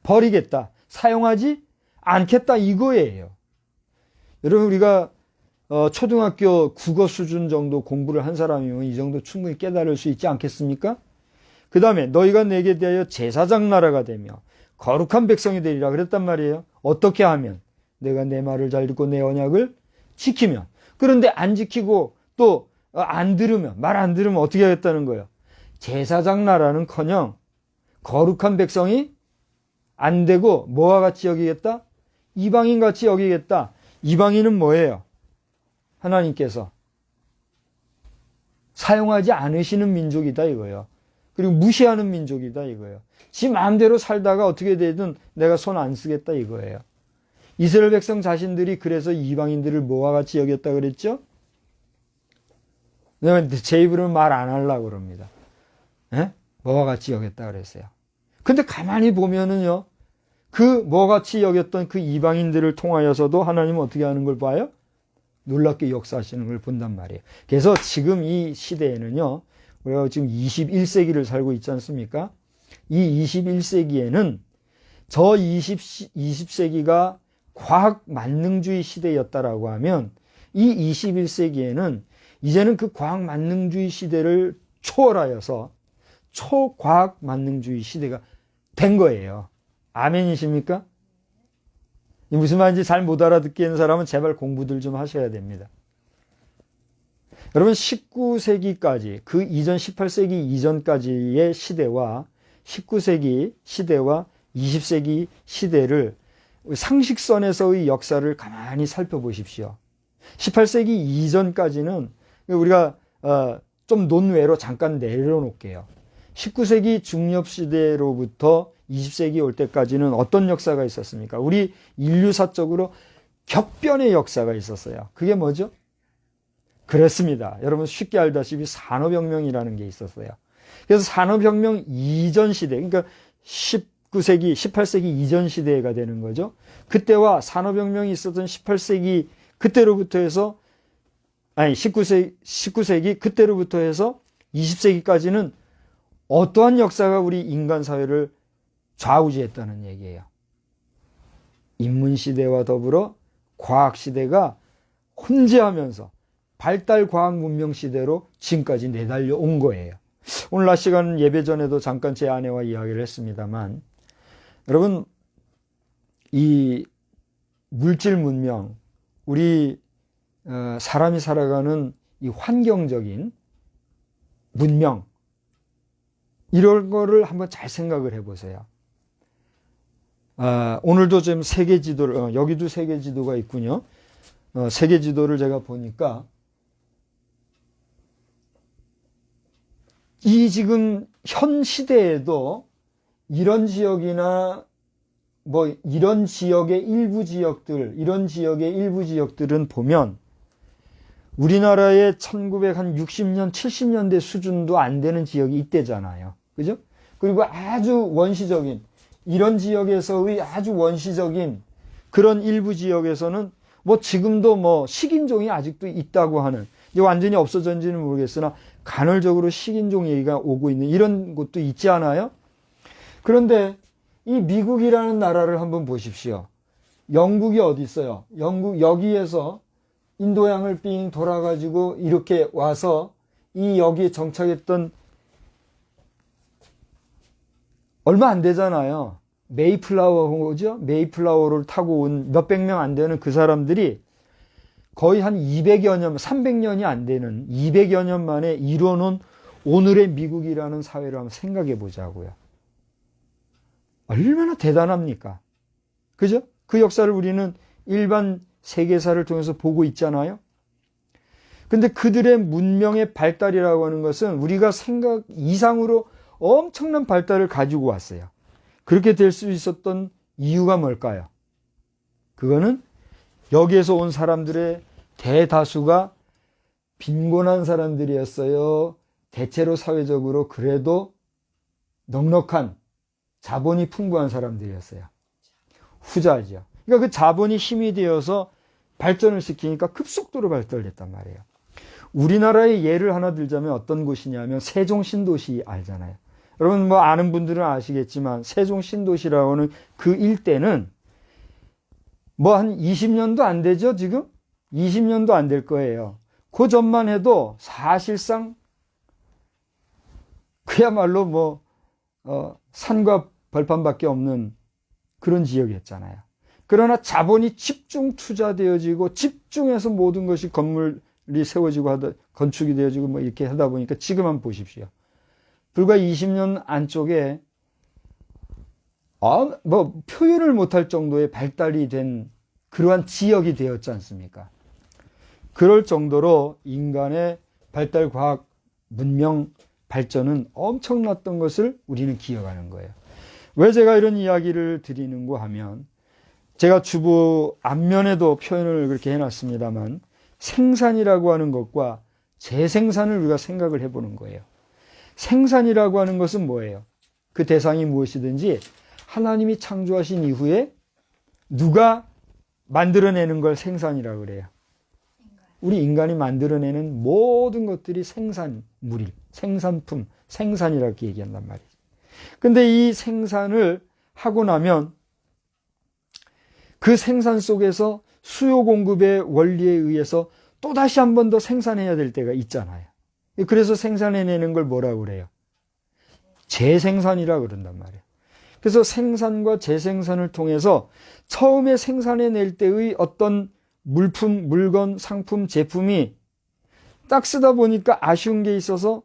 버리겠다. 사용하지 않겠다 이거예요. 여러분 우리가 초등학교 국어 수준 정도 공부를 한 사람이면 이 정도 충분히 깨달을 수 있지 않겠습니까? 그 다음에 너희가 내게 대하여 제사장 나라가 되며 거룩한 백성이 되리라 그랬단 말이에요. 어떻게 하면? 내가 내 말을 잘 듣고 내 언약을 지키면. 그런데 안 지키고 또 안 들으면, 말 안 들으면 어떻게 하겠다는 거예요? 제사장 나라는커녕 거룩한 백성이 안 되고 뭐와 같이 여기겠다? 이방인 같이 여기겠다. 이방인은 뭐예요? 하나님께서 사용하지 않으시는 민족이다 이거예요. 그리고 무시하는 민족이다 이거예요. 지 마음대로 살다가 어떻게 되든 내가 손 안 쓰겠다 이거예요. 이스라엘 백성 자신들이 그래서 이방인들을 뭐와 같이 여겼다 그랬죠? 내가 제 입으로는 말 안 하려고 그럽니다. 에? 뭐와 같이 여겼다 그랬어요. 근데 가만히 보면은요, 그 뭐와 같이 여겼던 그 이방인들을 통하여서도 하나님은 어떻게 하는 걸 봐요? 놀랍게 역사하시는 걸 본단 말이에요. 그래서 지금 이 시대에는요, 우리가 지금 21세기를 살고 있지 않습니까? 이 21세기에는 저 20세기가 과학 만능주의 시대였다라고 하면 이 21세기에는 이제는 그 과학 만능주의 시대를 초월하여서 초과학 만능주의 시대가 된 거예요. 아멘이십니까? 무슨 말인지 잘 못 알아듣겠는 사람은 제발 공부들 좀 하셔야 됩니다. 여러분 19세기까지 그 이전 18세기 이전까지의 시대와 19세기 시대와 20세기 시대를 상식선에서의 역사를 가만히 살펴보십시오. 18세기 이전까지는 우리가 좀 논외로 잠깐 내려놓을게요. 19세기 중엽시대로부터 20세기 올 때까지는 어떤 역사가 있었습니까? 우리 인류사적으로 격변의 역사가 있었어요. 그게 뭐죠? 그렇습니다. 여러분 쉽게 알다시피 산업혁명이라는 게 있었어요. 그래서 산업혁명 이전 시대, 그러니까 19세기, 18세기 이전 시대가 되는 거죠. 그때와 산업혁명이 있었던 18세기 그때로부터 해서 19세기 그때로부터 해서 20세기까지는 어떠한 역사가 우리 인간 사회를 좌우지했다는 얘기예요. 인문시대와 더불어 과학시대가 혼재하면서 발달 과학 문명 시대로 지금까지 내달려 온 거예요. 오늘 낮 시간 예배 전에도 잠깐 제 아내와 이야기를 했습니다만, 여러분, 이 물질 문명, 우리 사람이 살아가는 이 환경적인 문명, 이런 거를 한번 잘 생각을 해보세요. 오늘도 지금 세계 지도를, 여기도 세계 지도가 있군요. 세계 지도를 제가 보니까, 이 지금 현 시대에도 이런 지역이나 뭐 이런 지역의 일부 지역들은 보면 우리나라의 1960년, 70년대 수준도 안 되는 지역이 이때잖아요. 그죠? 그리고 아주 원시적인, 이런 지역에서의 아주 원시적인 그런 일부 지역에서는 뭐 지금도 뭐 식인종이 아직도 있다고 하는, 이제 완전히 없어졌는지는 모르겠으나 간헐적으로 식인종 얘기가 오고 있는 이런 곳도 있지 않아요? 그런데 이 미국이라는 나라를 한번 보십시오. 영국이 어디 있어요? 영국 여기에서 인도양을 삥 돌아가지고 이렇게 와서 이 여기에 정착했던 얼마 안 되잖아요. 메이플라워죠? 메이플라워를 타고 온 몇백 명 안 되는 그 사람들이 거의 한 200여 년, 300년이 안 되는 200여 년 만에 이뤄놓은 오늘의 미국이라는 사회를 한번 생각해 보자고요. 얼마나 대단합니까? 그죠? 그 역사를 우리는 일반 세계사를 통해서 보고 있잖아요. 근데 그들의 문명의 발달이라고 하는 것은 우리가 생각 이상으로 엄청난 발달을 가지고 왔어요. 그렇게 될 수 있었던 이유가 뭘까요? 그거는 여기에서 온 사람들의 대다수가 빈곤한 사람들이었어요. 대체로 사회적으로 그래도 넉넉한 자본이 풍부한 사람들이었어요. 후자죠. 그러니까 그 자본이 힘이 되어서 발전을 시키니까 급속도로 발달됐단 말이에요. 우리나라의 예를 하나 들자면 어떤 곳이냐면 세종 신도시 알잖아요. 여러분 뭐 아는 분들은 아시겠지만 세종 신도시라고 하는 그 일대는 뭐 한 20년도 안 되죠, 지금? 20년도 안 될 거예요. 그 전만 해도 사실상 그야말로 뭐 산과 벌판밖에 없는 그런 지역이었잖아요. 그러나 자본이 집중 투자되어지고 집중해서 모든 것이 건물이 세워지고 건축이 되어지고 뭐 이렇게 하다 보니까 지금 한번 보십시오. 불과 20년 안쪽에 뭐 표현을 못할 정도의 발달이 된 그러한 지역이 되었지 않습니까? 그럴 정도로 인간의 발달, 과학, 문명 발전은 엄청났던 것을 우리는 기억하는 거예요. 왜 제가 이런 이야기를 드리는고 하면 제가 주보 앞면에도 표현을 그렇게 해놨습니다만 생산이라고 하는 것과 재생산을 우리가 생각을 해보는 거예요. 생산이라고 하는 것은 뭐예요? 그 대상이 무엇이든지 하나님이 창조하신 이후에 누가 만들어내는 걸 생산이라고 그래요. 우리 인간이 만들어내는 모든 것들이 생산물일, 생산품, 생산이라고 얘기한단 말이죠. 근데 이 생산을 하고 나면 그 생산 속에서 수요 공급의 원리에 의해서 또다시 한 번 더 생산해야 될 때가 있잖아요. 그래서 생산해내는 걸 뭐라고 그래요? 재생산이라고 그런단 말이에요. 그래서 생산과 재생산을 통해서 처음에 생산해낼 때의 어떤 물품, 물건, 상품, 제품이 딱 쓰다 보니까 아쉬운 게 있어서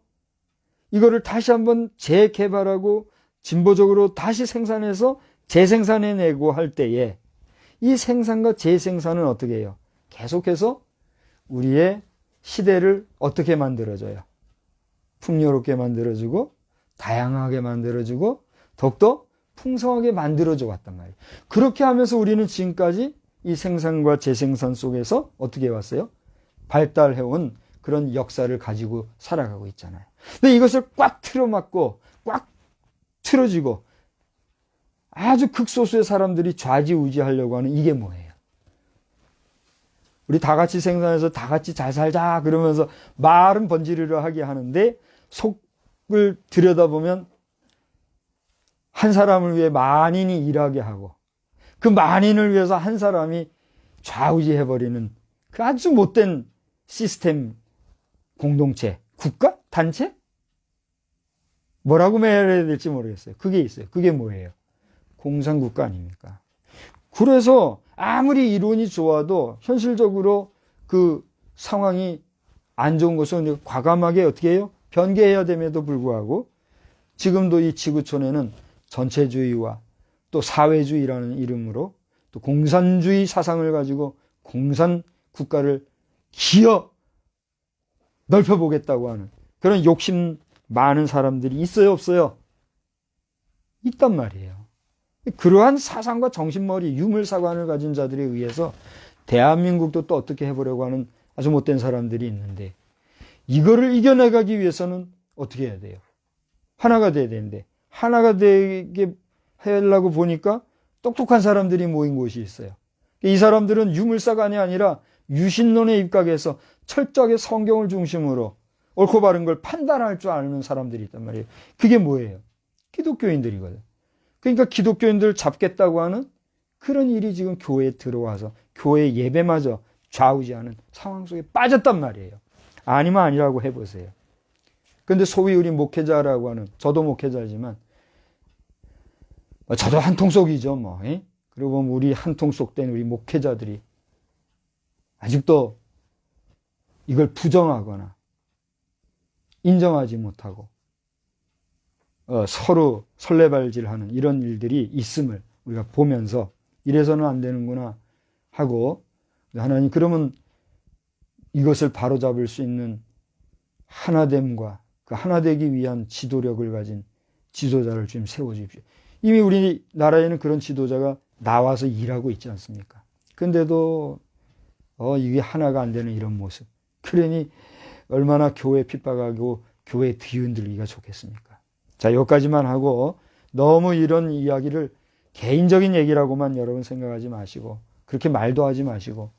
이거를 다시 한번 재개발하고 진보적으로 다시 생산해서 재생산해내고 할 때에 이 생산과 재생산은 어떻게 해요? 계속해서 우리의 시대를 어떻게 만들어줘요? 풍요롭게 만들어주고 다양하게 만들어주고 더욱더 풍성하게 만들어줘 왔단 말이에요. 그렇게 하면서 우리는 지금까지 이 생산과 재생산 속에서 어떻게 왔어요? 발달해온 그런 역사를 가지고 살아가고 있잖아요. 근데 이것을 꽉 틀어막고 꽉 틀어지고 아주 극소수의 사람들이 좌지우지하려고 하는 이게 뭐예요? 우리 다 같이 생산해서 다 같이 잘 살자 그러면서 말은 번지르르 하게 하는데 속을 들여다보면 한 사람을 위해 만인이 일하게 하고 그 만인을 위해서 한 사람이 좌우지해버리는 그 아주 못된 시스템, 공동체, 국가? 단체? 뭐라고 말해야 될지 모르겠어요. 그게 있어요. 그게 뭐예요? 공산국가 아닙니까? 그래서 아무리 이론이 좋아도 현실적으로 그 상황이 안 좋은 것은 과감하게 어떻게 해요? 변개해야 됨에도 불구하고 지금도 이 지구촌에는 전체주의와 또 사회주의라는 이름으로 또 공산주의 사상을 가지고 공산국가를 기어 넓혀보겠다고 하는 그런 욕심 많은 사람들이 있어요, 없어요? 있단 말이에요. 그러한 사상과 정신머리, 유물사관을 가진 자들에 의해서 대한민국도 또 어떻게 해보려고 하는 아주 못된 사람들이 있는데 이거를 이겨내가기 위해서는 어떻게 해야 돼요? 하나가 돼야 되는데 하나가 되게 하려고 보니까 똑똑한 사람들이 모인 곳이 있어요. 이 사람들은 유물사관이 아니라 유신론에 입각해서 철저하게 성경을 중심으로 옳고 바른 걸 판단할 줄 아는 사람들이 있단 말이에요. 그게 뭐예요? 기독교인들이거든. 그러니까 기독교인들 잡겠다고 하는 그런 일이 지금 교회에 들어와서 교회 예배마저 좌우지하는 상황 속에 빠졌단 말이에요. 아니면 아니라고 해보세요. 근데 소위 우리 목회자라고 하는, 저도 목회자지만 저도 한통속이죠 뭐. 그리고 우리 한통속된 우리 목회자들이 아직도 이걸 부정하거나 인정하지 못하고 서로 설레발질하는 이런 일들이 있음을 우리가 보면서 이래서는 안 되는구나 하고 하나님 그러면 이것을 바로잡을 수 있는 하나됨과 그 하나되기 위한 지도력을 가진 지도자를 좀 세워주십시오. 이미 우리나라에는 그런 지도자가 나와서 일하고 있지 않습니까? 근데도 이게 하나가 안 되는 이런 모습. 그러니 얼마나 교회 핍박하고 교회 뒤흔들기가 좋겠습니까? 자, 여기까지만 하고 너무 이런 이야기를 개인적인 얘기라고만 여러분 생각하지 마시고 그렇게 말도 하지 마시고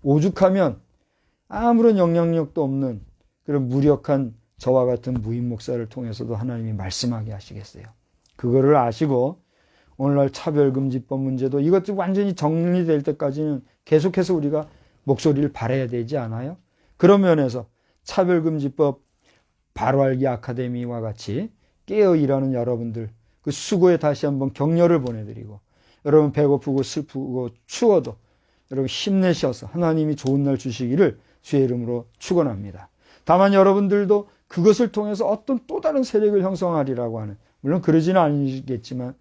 오죽하면 아무런 영향력도 없는 그런 무력한 저와 같은 무인 목사를 통해서도 하나님이 말씀하게 하시겠어요. 그거를 아시고 오늘날 차별금지법 문제도 이것도 완전히 정리될 때까지는 계속해서 우리가 목소리를 발해야 되지 않아요? 그런 면에서 차별금지법 바로알기 아카데미와 같이 깨어 일하는 여러분들 그 수고에 다시 한번 격려를 보내드리고 여러분 배고프고 슬프고 추워도 여러분 힘내셔서 하나님이 좋은 날 주시기를 주의 이름으로 축원합니다. 다만 여러분들도 그것을 통해서 어떤 또 다른 세력을 형성하리라고 하는 물론 그러지는 아니겠지만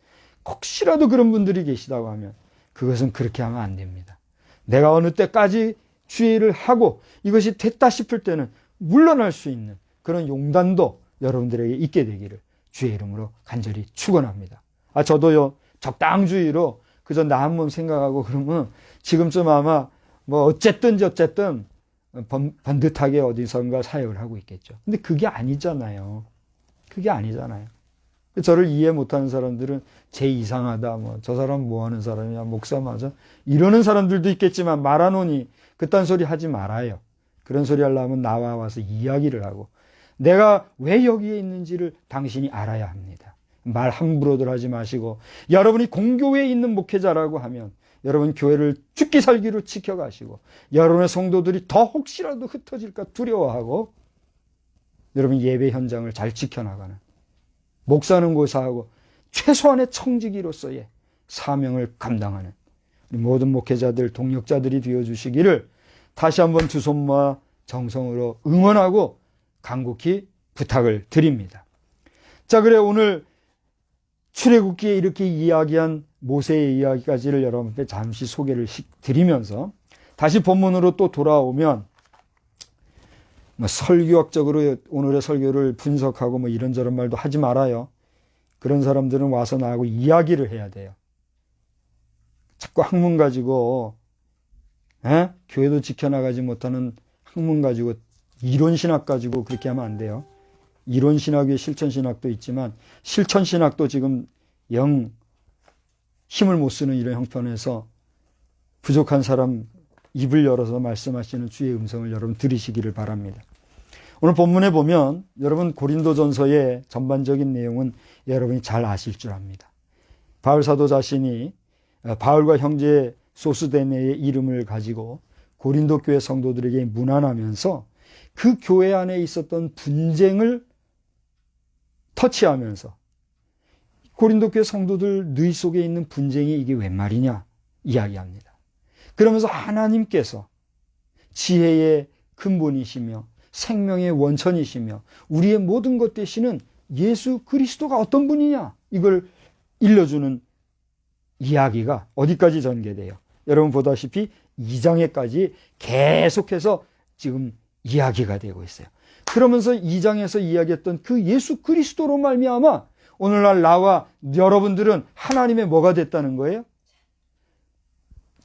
혹시라도 그런 분들이 계시다고 하면 그것은 그렇게 하면 안 됩니다. 내가 어느 때까지 주의를 하고 이것이 됐다 싶을 때는 물러날 수 있는 그런 용단도 여러분들에게 있게 되기를 주의 이름으로 간절히 축원합니다. 저도요 적당주의로 그저 나 한 몸 생각하고 그러면 지금쯤 아마 뭐 어쨌든 번듯하게 어디선가 사역을 하고 있겠죠. 근데 그게 아니잖아요. 그게 아니잖아요. 저를 이해 못하는 사람들은 쟤 이상하다, 저 사람 뭐 하는 사람이야, 목사 맞아? 이러는 사람들도 있겠지만 말하노니 그딴 소리 하지 말아요. 그런 소리 하려면 나와 와서 이야기를 하고 내가 왜 여기에 있는지를 당신이 알아야 합니다. 말 함부로들 하지 마시고 여러분이 공교회에 있는 목회자라고 하면 여러분 교회를 죽기 살기로 지켜가시고 여러분의 성도들이 더 혹시라도 흩어질까 두려워하고 여러분 예배 현장을 잘 지켜나가는 목사는 고사하고 최소한의 청지기로서의 사명을 감당하는 우리 모든 목회자들, 동역자들이 되어주시기를 다시 한번 두 손 모아 정성으로 응원하고 간곡히 부탁을 드립니다. 자, 그래 오늘 출애굽기에 이렇게 이야기한 모세의 이야기까지를 여러분께 잠시 소개를 드리면서 다시 본문으로 또 돌아오면 설교학적으로 오늘의 설교를 분석하고 이런저런 말도 하지 말아요. 그런 사람들은 와서 나하고 이야기를 해야 돼요. 자꾸 학문 가지고 교회도 지켜나가지 못하는 학문 가지고 이론 신학 가지고 그렇게 하면 안 돼요. 이론 신학에 실천 신학도 있지만 실천 신학도 지금 영 힘을 못 쓰는 이런 형편에서 부족한 사람 입을 열어서 말씀하시는 주의 음성을 여러분 들으시기를 바랍니다. 오늘 본문에 보면 여러분 고린도전서의 전반적인 내용은 여러분이 잘 아실 줄 압니다. 바울 사도 자신이 바울과 형제 소스데네의 이름을 가지고 고린도 교회 성도들에게 문안하면서 그 교회 안에 있었던 분쟁을 터치하면서 고린도 교회 성도들 너희 속에 있는 분쟁이 이게 웬 말이냐 이야기합니다. 그러면서 하나님께서 지혜의 근본이시며 생명의 원천이시며 우리의 모든 것 되시는 예수 그리스도가 어떤 분이냐 이걸 일러주는 이야기가 어디까지 전개돼요? 여러분 보다시피 2장에까지 계속해서 지금 이야기가 되고 있어요. 그러면서 2장에서 이야기했던 그 예수 그리스도로 말미암아 오늘날 나와 여러분들은 하나님의 뭐가 됐다는 거예요?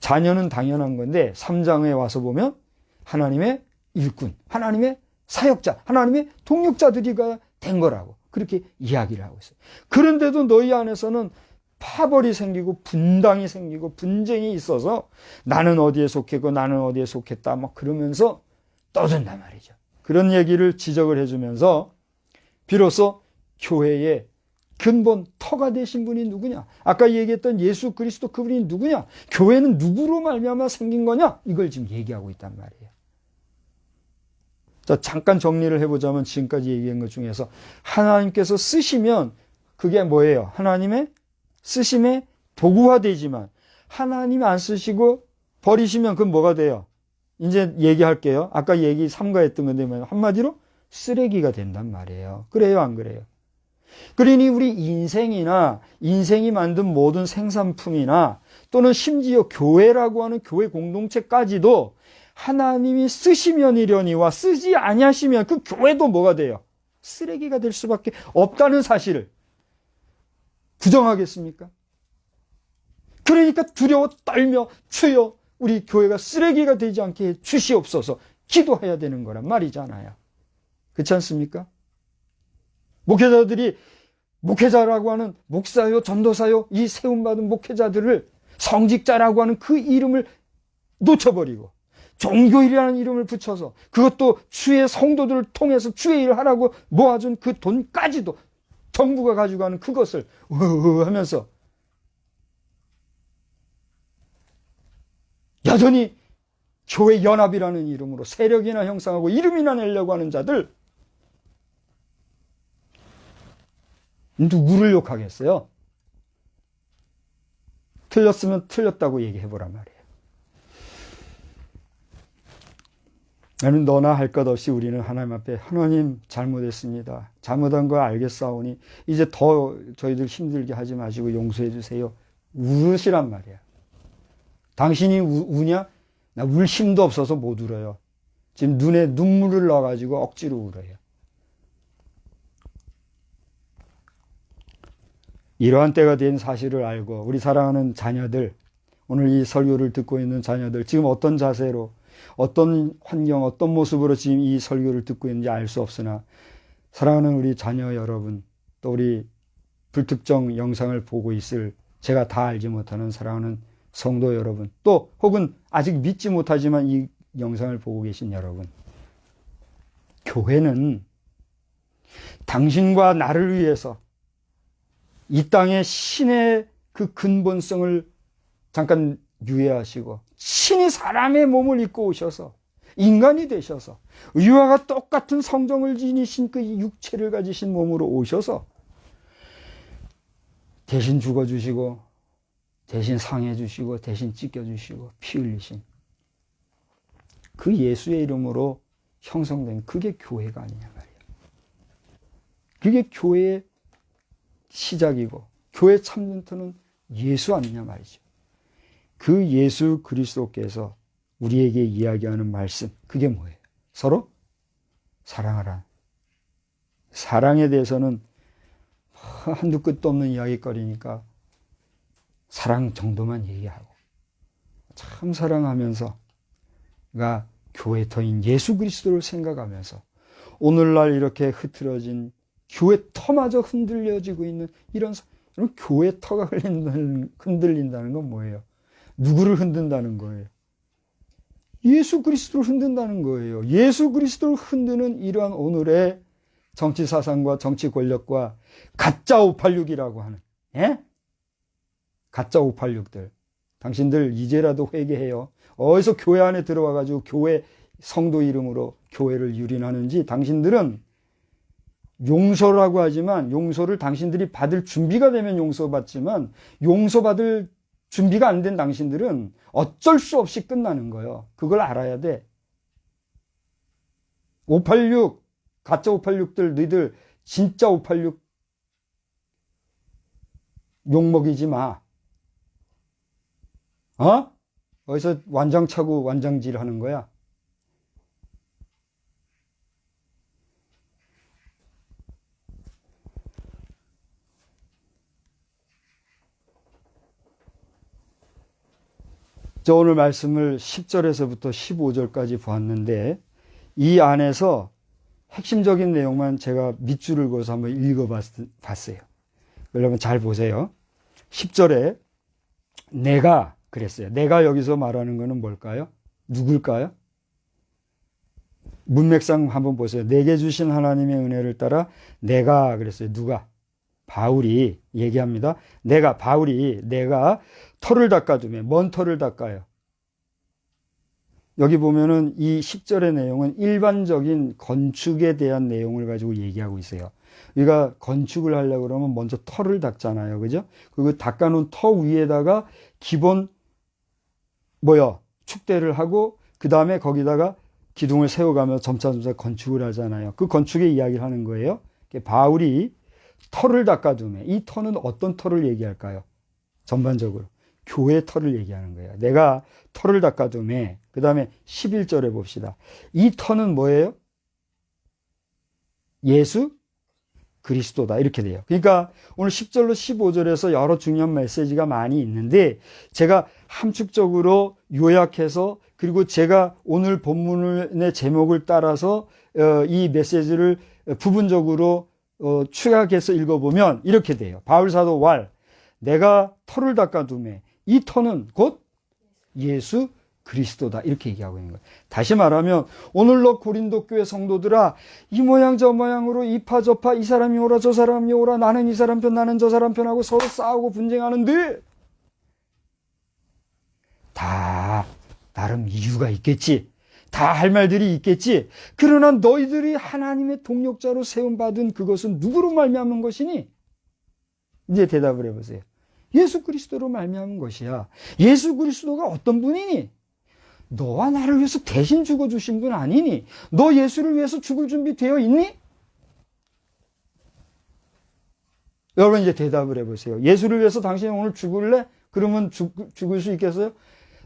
자녀는 당연한 건데 3장에 와서 보면 하나님의 일꾼, 하나님의 사역자, 하나님의 동역자들이가 된 거라고 그렇게 이야기를 하고 있어요. 그런데도 너희 안에서는 파벌이 생기고 분당이 생기고 분쟁이 있어서 나는 어디에 속했고 나는 어디에 속했다 그러면서 떠든단 말이죠. 그런 얘기를 지적을 해주면서 비로소 교회의 근본 터가 되신 분이 누구냐? 아까 얘기했던 예수 그리스도 그분이 누구냐? 교회는 누구로 말미암아 생긴 거냐? 이걸 지금 얘기하고 있단 말이에요. 자, 잠깐 정리를 해보자면 지금까지 얘기한 것 중에서 하나님께서 쓰시면 그게 뭐예요? 하나님의 쓰심의 도구화 되지만 하나님이 안 쓰시고 버리시면 그건 뭐가 돼요? 이제 얘기할게요. 아까 얘기 삼가했던 건데 한마디로 쓰레기가 된단 말이에요. 그래요, 안 그래요? 그러니 우리 인생이나 인생이 만든 모든 생산품이나 또는 심지어 교회라고 하는 교회 공동체까지도 하나님이 쓰시면이려니와 쓰지 아니하시면 그 교회도 뭐가 돼요? 쓰레기가 될 수밖에 없다는 사실을 부정하겠습니까? 그러니까 두려워 떨며 주여 우리 교회가 쓰레기가 되지 않게 해 주시옵소서 기도해야 되는 거란 말이잖아요. 그렇지 않습니까? 목회자들이 목회자라고 하는 목사요 전도사요 이 세움받은 목회자들을 성직자라고 하는 그 이름을 놓쳐버리고 종교일이라는 이름을 붙여서 그것도 주의 성도들을 통해서 주의 일을 하라고 모아준 그 돈까지도 정부가 가져가는 그것을 하면서 여전히 교회 연합이라는 이름으로 세력이나 형성하고 이름이나 내려고 하는 자들 누구를 욕하겠어요? 틀렸으면 틀렸다고 얘기해보란 말이에요. 나는 너나 할 것 없이 우리는 하나님 앞에 하나님 잘못했습니다. 잘못한 걸 알겠사오니 이제 더 저희들 힘들게 하지 마시고 용서해 주세요. 울으시란 말이야. 당신이 우냐? 나 울 힘도 없어서 못 울어요. 지금 눈에 눈물을 넣어가지고 억지로 울어요. 이러한 때가 된 사실을 알고 우리 사랑하는 자녀들, 오늘 이 설교를 듣고 있는 자녀들, 지금 어떤 자세로, 어떤 환경, 어떤 모습으로 지금 이 설교를 듣고 있는지 알 수 없으나 사랑하는 우리 자녀 여러분, 또 우리 불특정 영상을 보고 있을 제가 다 알지 못하는 사랑하는 성도 여러분, 또 혹은 아직 믿지 못하지만 이 영상을 보고 계신 여러분, 교회는 당신과 나를 위해서 이 땅의 신의 그 근본성을 잠깐 유예하시고 신이 사람의 몸을 입고 오셔서 인간이 되셔서 이와 똑같은 성정을 지니신 그 육체를 가지신 몸으로 오셔서 대신 죽어주시고 대신 상해주시고 대신 찢겨주시고 피 흘리신 그 예수의 이름으로 형성된 그게 교회가 아니냐 말이에요. 그게 교회의 시작이고 교회 참전터는 예수 아니냐 말이죠. 그 예수 그리스도께서 우리에게 이야기하는 말씀 그게 뭐예요? 서로 사랑하라. 사랑에 대해서는 한두 끝도 없는 이야기거리니까 사랑 정도만 얘기하고 참 사랑하면서 가 교회터인 예수 그리스도를 생각하면서 오늘날 이렇게 흐트러진 교회터마저 흔들려지고 있는 이런 교회터가 흔들린다는 건 뭐예요? 누구를 흔든다는 거예요? 예수 그리스도를 흔든다는 거예요. 예수 그리스도를 흔드는 이러한 오늘의 정치 사상과 정치 권력과 가짜 586이라고 하는, 예? 가짜 586들. 당신들 이제라도 회개해요. 어디서 교회 안에 들어와가지고 교회 성도 이름으로 교회를 유린하는지 당신들은 용서라고 하지만 용서를 당신들이 받을 준비가 되면 용서받지만 용서받을 준비가 안 된 당신들은 어쩔 수 없이 끝나는 거예요. 그걸 알아야 돼. 586, 가짜 586들, 너희들 진짜 586 욕먹이지 마. 어디서 완장 차고 완장질 하는 거야? 저 오늘 말씀을 10절에서부터 15절까지 보았는데 이 안에서 핵심적인 내용만 제가 밑줄을 그어서 한번 읽어봤어요. 여러분 잘 보세요. 10절에 내가 그랬어요. 내가 여기서 말하는 것은 뭘까요? 누굴까요? 문맥상 한번 보세요. 내게 주신 하나님의 은혜를 따라 내가 그랬어요. 누가? 바울이 얘기합니다. 내가 털을 닦아두며 뭔 털을 닦아요? 여기 보면은 이 10절의 내용은 일반적인 건축에 대한 내용을 가지고 얘기하고 있어요. 우리가 건축을 하려고 그러면 먼저 털을 닦잖아요. 그죠? 그리고 닦아놓은 터 위에다가 기본 축대를 하고 그 다음에 거기다가 기둥을 세워가며 점차점차 건축을 하잖아요. 그 건축의 이야기를 하는 거예요. 바울이 털을 닦아두며 이 터는 어떤 털을 얘기할까요? 전반적으로 교회 털을 얘기하는 거예요. 내가 털을 닦아두며 그 다음에 11절에 봅시다. 이 터는 뭐예요? 예수 그리스도다 이렇게 돼요. 그러니까 오늘 10절로 15절에서 여러 중요한 메시지가 많이 있는데 제가 함축적으로 요약해서 그리고 제가 오늘 본문의 제목을 따라서 이 메시지를 부분적으로 축약해서 읽어보면 이렇게 돼요. 바울 사도 내가 털을 닦아두매 이 터는 곧 예수 그리스도다 이렇게 얘기하고 있는 거예요. 다시 말하면 오늘로 고린도 교회 성도들아 이 모양 저 모양으로 이파 저파 이 사람이 오라 저 사람이 오라 나는 이 사람 편 나는 저 사람 편하고 서로 싸우고 분쟁하는데 다 나름 이유가 있겠지. 다 할 말들이 있겠지. 그러나 너희들이 하나님의 동력자로 세움받은 그것은 누구로 말미암은 것이니? 이제 대답을 해보세요. 예수 그리스도로 말미암은 것이야. 예수 그리스도가 어떤 분이니? 너와 나를 위해서 대신 죽어주신 분 아니니? 너 예수를 위해서 죽을 준비 되어 있니? 여러분 이제 대답을 해보세요. 예수를 위해서 당신이 오늘 죽을래? 그러면 죽을 수 있겠어요?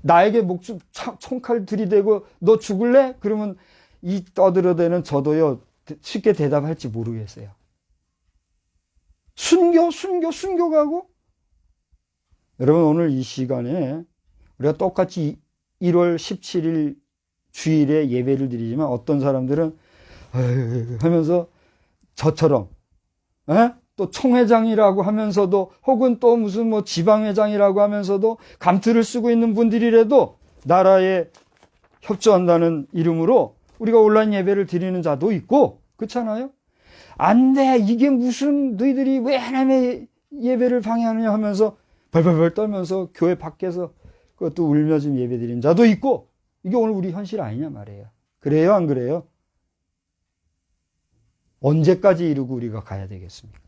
나에게 목숨 총칼 들이대고 너 죽을래? 그러면 이 떠들어대는 저도요 쉽게 대답할지 모르겠어요. 순교가고? 여러분 오늘 이 시간에 우리가 똑같이 1월 17일 주일에 예배를 드리지만 어떤 사람들은 하면서 저처럼 또 총회장이라고 하면서도 혹은 또 무슨 지방회장이라고 하면서도 감투를 쓰고 있는 분들이라도 나라에 협조한다는 이름으로 우리가 온라인 예배를 드리는 자도 있고 그렇잖아요. 안 돼. 이게 무슨 너희들이 왜 하나님의 예배를 방해하느냐 하면서 벌벌벌 떨면서 교회 밖에서 그것도 울며 지금 예배 드리는 자도 있고 이게 오늘 우리 현실 아니냐 말이에요. 그래요 안 그래요? 언제까지 이루고 우리가 가야 되겠습니까?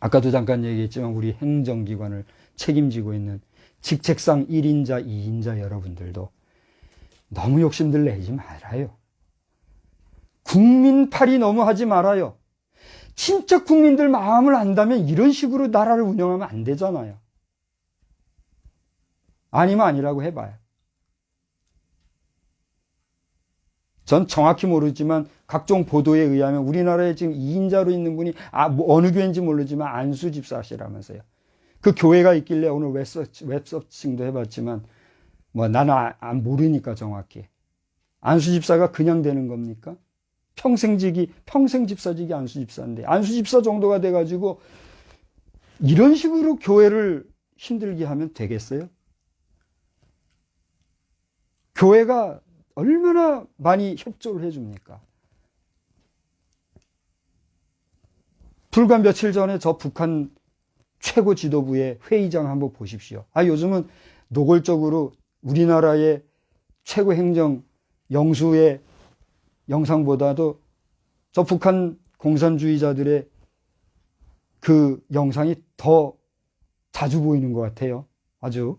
아까도 잠깐 얘기했지만 우리 행정기관을 책임지고 있는 직책상 1인자, 2인자 여러분들도 너무 욕심들 내지 말아요. 국민팔이 너무 하지 말아요. 진짜 국민들 마음을 안다면 이런 식으로 나라를 운영하면 안 되잖아요. 아니면 아니라고 해봐요. 전 정확히 모르지만 각종 보도에 의하면 우리나라에 지금 2인자로 있는 분이 뭐 어느 교회인지 모르지만 안수 집사시라면서요. 그 교회가 있길래 오늘 웹서칭도 해봤지만 뭐 나는 모르니까 정확히. 안수 집사가 그냥 되는 겁니까? 평생 집사직이 안수 집사인데 안수 집사 정도가 돼가지고 이런 식으로 교회를 힘들게 하면 되겠어요? 교회가 얼마나 많이 협조를 해줍니까? 불과 며칠 전에 저 북한 최고 지도부의 회의장 한번 보십시오. 요즘은 노골적으로 우리나라의 최고 행정 영수의 영상보다도 저 북한 공산주의자들의 그 영상이 더 자주 보이는 것 같아요. 아주.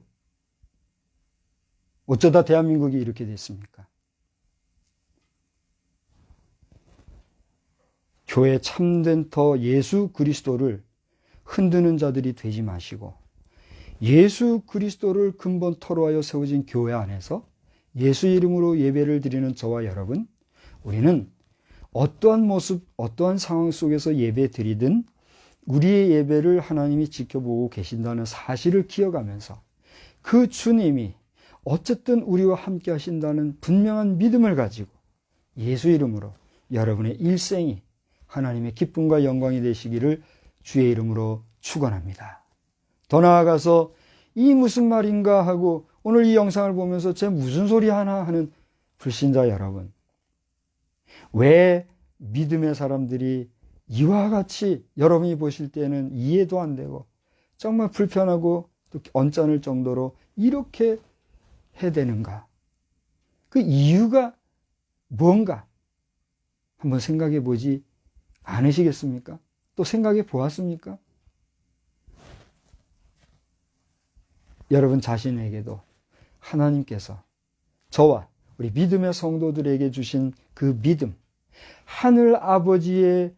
어쩌다 대한민국이 이렇게 됐습니까? 교회 참된 터 예수 그리스도를 흔드는 자들이 되지 마시고 예수 그리스도를 근본터로 하여 세워진 교회 안에서 예수 이름으로 예배를 드리는 저와 여러분, 우리는 어떠한 모습, 어떠한 상황 속에서 예배 드리든 우리의 예배를 하나님이 지켜보고 계신다는 사실을 기억하면서 그 주님이 어쨌든 우리와 함께 하신다는 분명한 믿음을 가지고 예수 이름으로 여러분의 일생이 하나님의 기쁨과 영광이 되시기를 주의 이름으로 축원합니다. 더 나아가서 이 무슨 말인가 하고 오늘 이 영상을 보면서 쟤 무슨 소리 하나 하는 불신자 여러분, 왜 믿음의 사람들이 이와 같이 여러분이 보실 때는 이해도 안 되고 정말 불편하고 또 언짢을 정도로 이렇게 해대는가? 그 이유가 뭔가 한번 생각해 보지 않으시겠습니까? 또 생각해 보았습니까? 여러분 자신에게도 하나님께서 저와 우리 믿음의 성도들에게 주신 그 믿음, 하늘 아버지의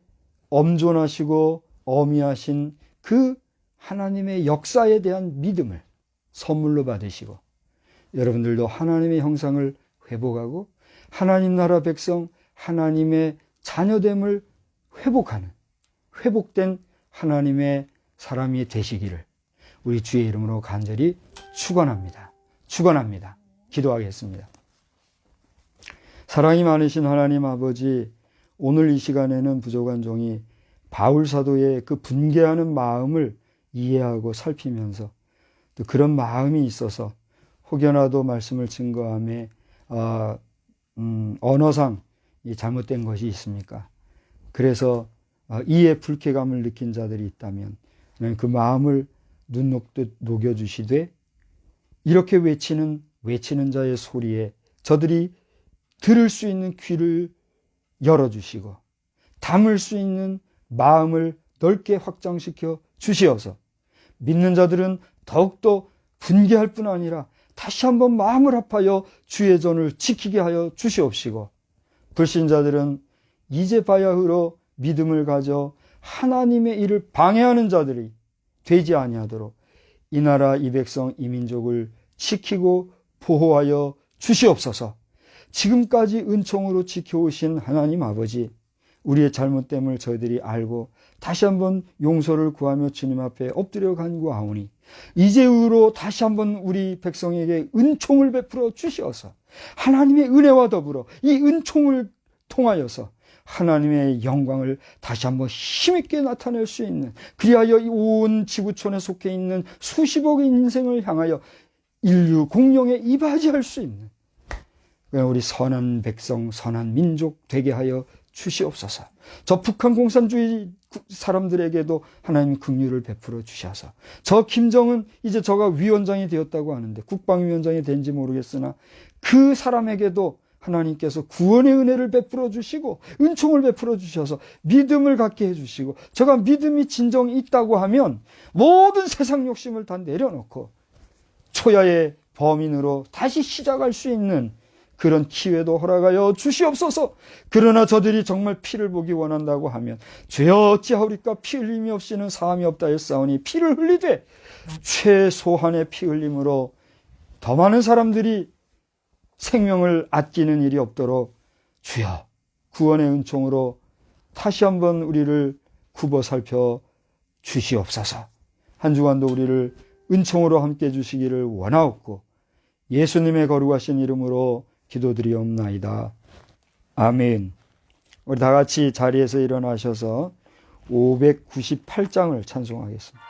엄존하시고 어미하신 그 하나님의 역사에 대한 믿음을 선물로 받으시고 여러분들도 하나님의 형상을 회복하고 하나님 나라 백성, 하나님의 자녀됨을 회복하는 회복된 하나님의 사람이 되시기를 우리 주의 이름으로 간절히 축원합니다. 축원합니다. 기도하겠습니다. 사랑이 많으신 하나님 아버지, 오늘 이 시간에는 부족한 종이 바울 사도의 그 분개하는 마음을 이해하고 살피면서 또 그런 마음이 있어서 혹여나도 말씀을 증거함에 언어상 잘못된 것이 있습니까? 그래서 이에 불쾌감을 느낀 자들이 있다면 그 마음을 눈 녹듯 녹여주시되 이렇게 외치는 자의 소리에 저들이 들을 수 있는 귀를 열어주시고 담을 수 있는 마음을 넓게 확장시켜 주시어서 믿는 자들은 더욱더 분개할 뿐 아니라 다시 한번 마음을 합하여 주의 전을 지키게 하여 주시옵시고 불신자들은 이제 바야 흐러 믿음을 가져 하나님의 일을 방해하는 자들이 되지 아니하도록 이 나라 이 백성 이 민족을 지키고 보호하여 주시옵소서. 지금까지 은총으로 지켜오신 하나님 아버지, 우리의 잘못됨을 저희들이 알고 다시 한번 용서를 구하며 주님 앞에 엎드려 간구하오니 이제후로 다시 한번 우리 백성에게 은총을 베풀어 주시어서 하나님의 은혜와 더불어 이 은총을 통하여서 하나님의 영광을 다시 한번 힘있게 나타낼 수 있는, 그리하여 온 지구촌에 속해 있는 수십억의 인생을 향하여 인류 공룡에 이바지할 수 있는 우리 선한 백성, 선한 민족 되게 하여 주시옵소서. 저 북한 공산주의 사람들에게도 하나님 긍휼을 베풀어 주셔서 저 김정은 이제 저가 위원장이 되었다고 하는데 국방위원장이 된지 모르겠으나 그 사람에게도 하나님께서 구원의 은혜를 베풀어 주시고 은총을 베풀어 주셔서 믿음을 갖게 해주시고, 제가 믿음이 진정 있다고 하면 모든 세상 욕심을 다 내려놓고 초야의 범인으로 다시 시작할 수 있는 그런 기회도 허락하여 주시옵소서. 그러나 저들이 정말 피를 보기 원한다고 하면, 죄여 어찌하오리까 피 흘림이 없이는 사함이 없다 했사오니, 피를 흘리되 최소한의 피 흘림으로 더 많은 사람들이 생명을 아끼는 일이 없도록 주여 구원의 은총으로 다시 한번 우리를 굽어 살펴 주시옵소서. 한 주간도 우리를 은총으로 함께 해주시기를 원하옵고 예수님의 거룩하신 이름으로 기도드리옵나이다. 아멘. 우리 다 같이 자리에서 일어나셔서 598장을 찬송하겠습니다.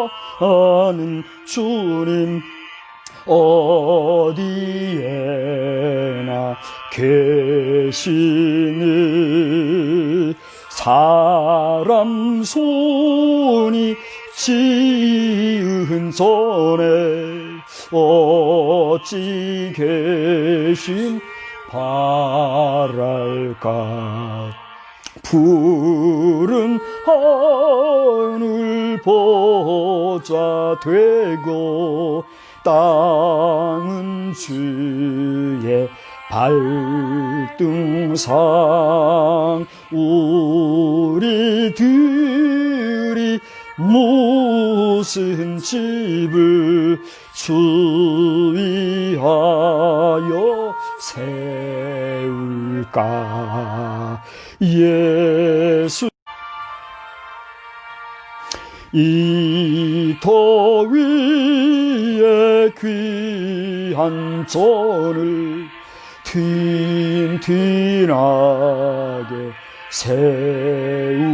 천지주관하는 주님 어디에나 계시니, 사람 손이 지은 전에 어찌 계신 바랄까. 푸른 하늘 보좌 되고 땅은 주의 발등상, 우리들이 무슨 집을 주위하여 세울까. 예수 이 더위에 귀한 전을 튼튼하게 세우니,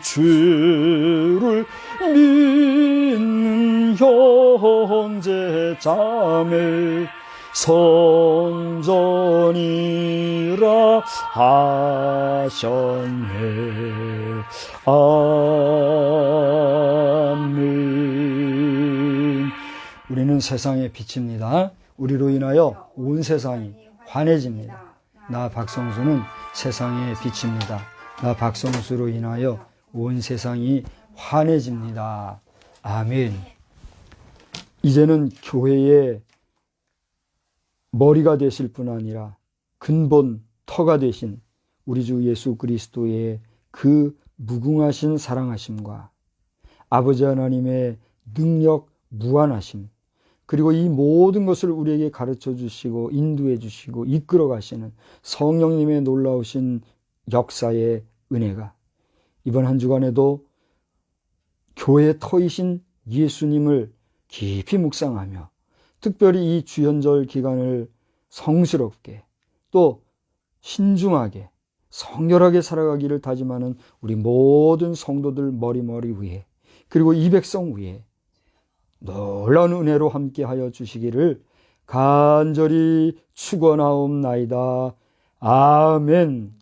주를 믿는 형제 자매 성전이라 하셨네. 아멘. 우리는 세상의 빛입니다. 우리로 인하여 온 세상이 환해집니다. 나 박성수는 세상의 빛입니다. 나 박성수로 인하여 온 세상이 환해집니다. 아멘. 이제는 교회의 머리가 되실 뿐 아니라 근본 터가 되신 우리 주 예수 그리스도의 그 무궁하신 사랑하심과 아버지 하나님의 능력 무한하심, 그리고 이 모든 것을 우리에게 가르쳐 주시고 인도해 주시고 이끌어 가시는 성령님의 놀라우신 역사의 은혜가 이번 한 주간에도 교회의 터이신 예수님을 깊이 묵상하며, 특별히 이 주연절 기간을 성스럽게 또 신중하게 성결하게 살아가기를 다짐하는 우리 모든 성도들 머리 위에, 그리고 이 백성 위에 놀라운 은혜로 함께하여 주시기를 간절히 축원하옵나이다. 아멘.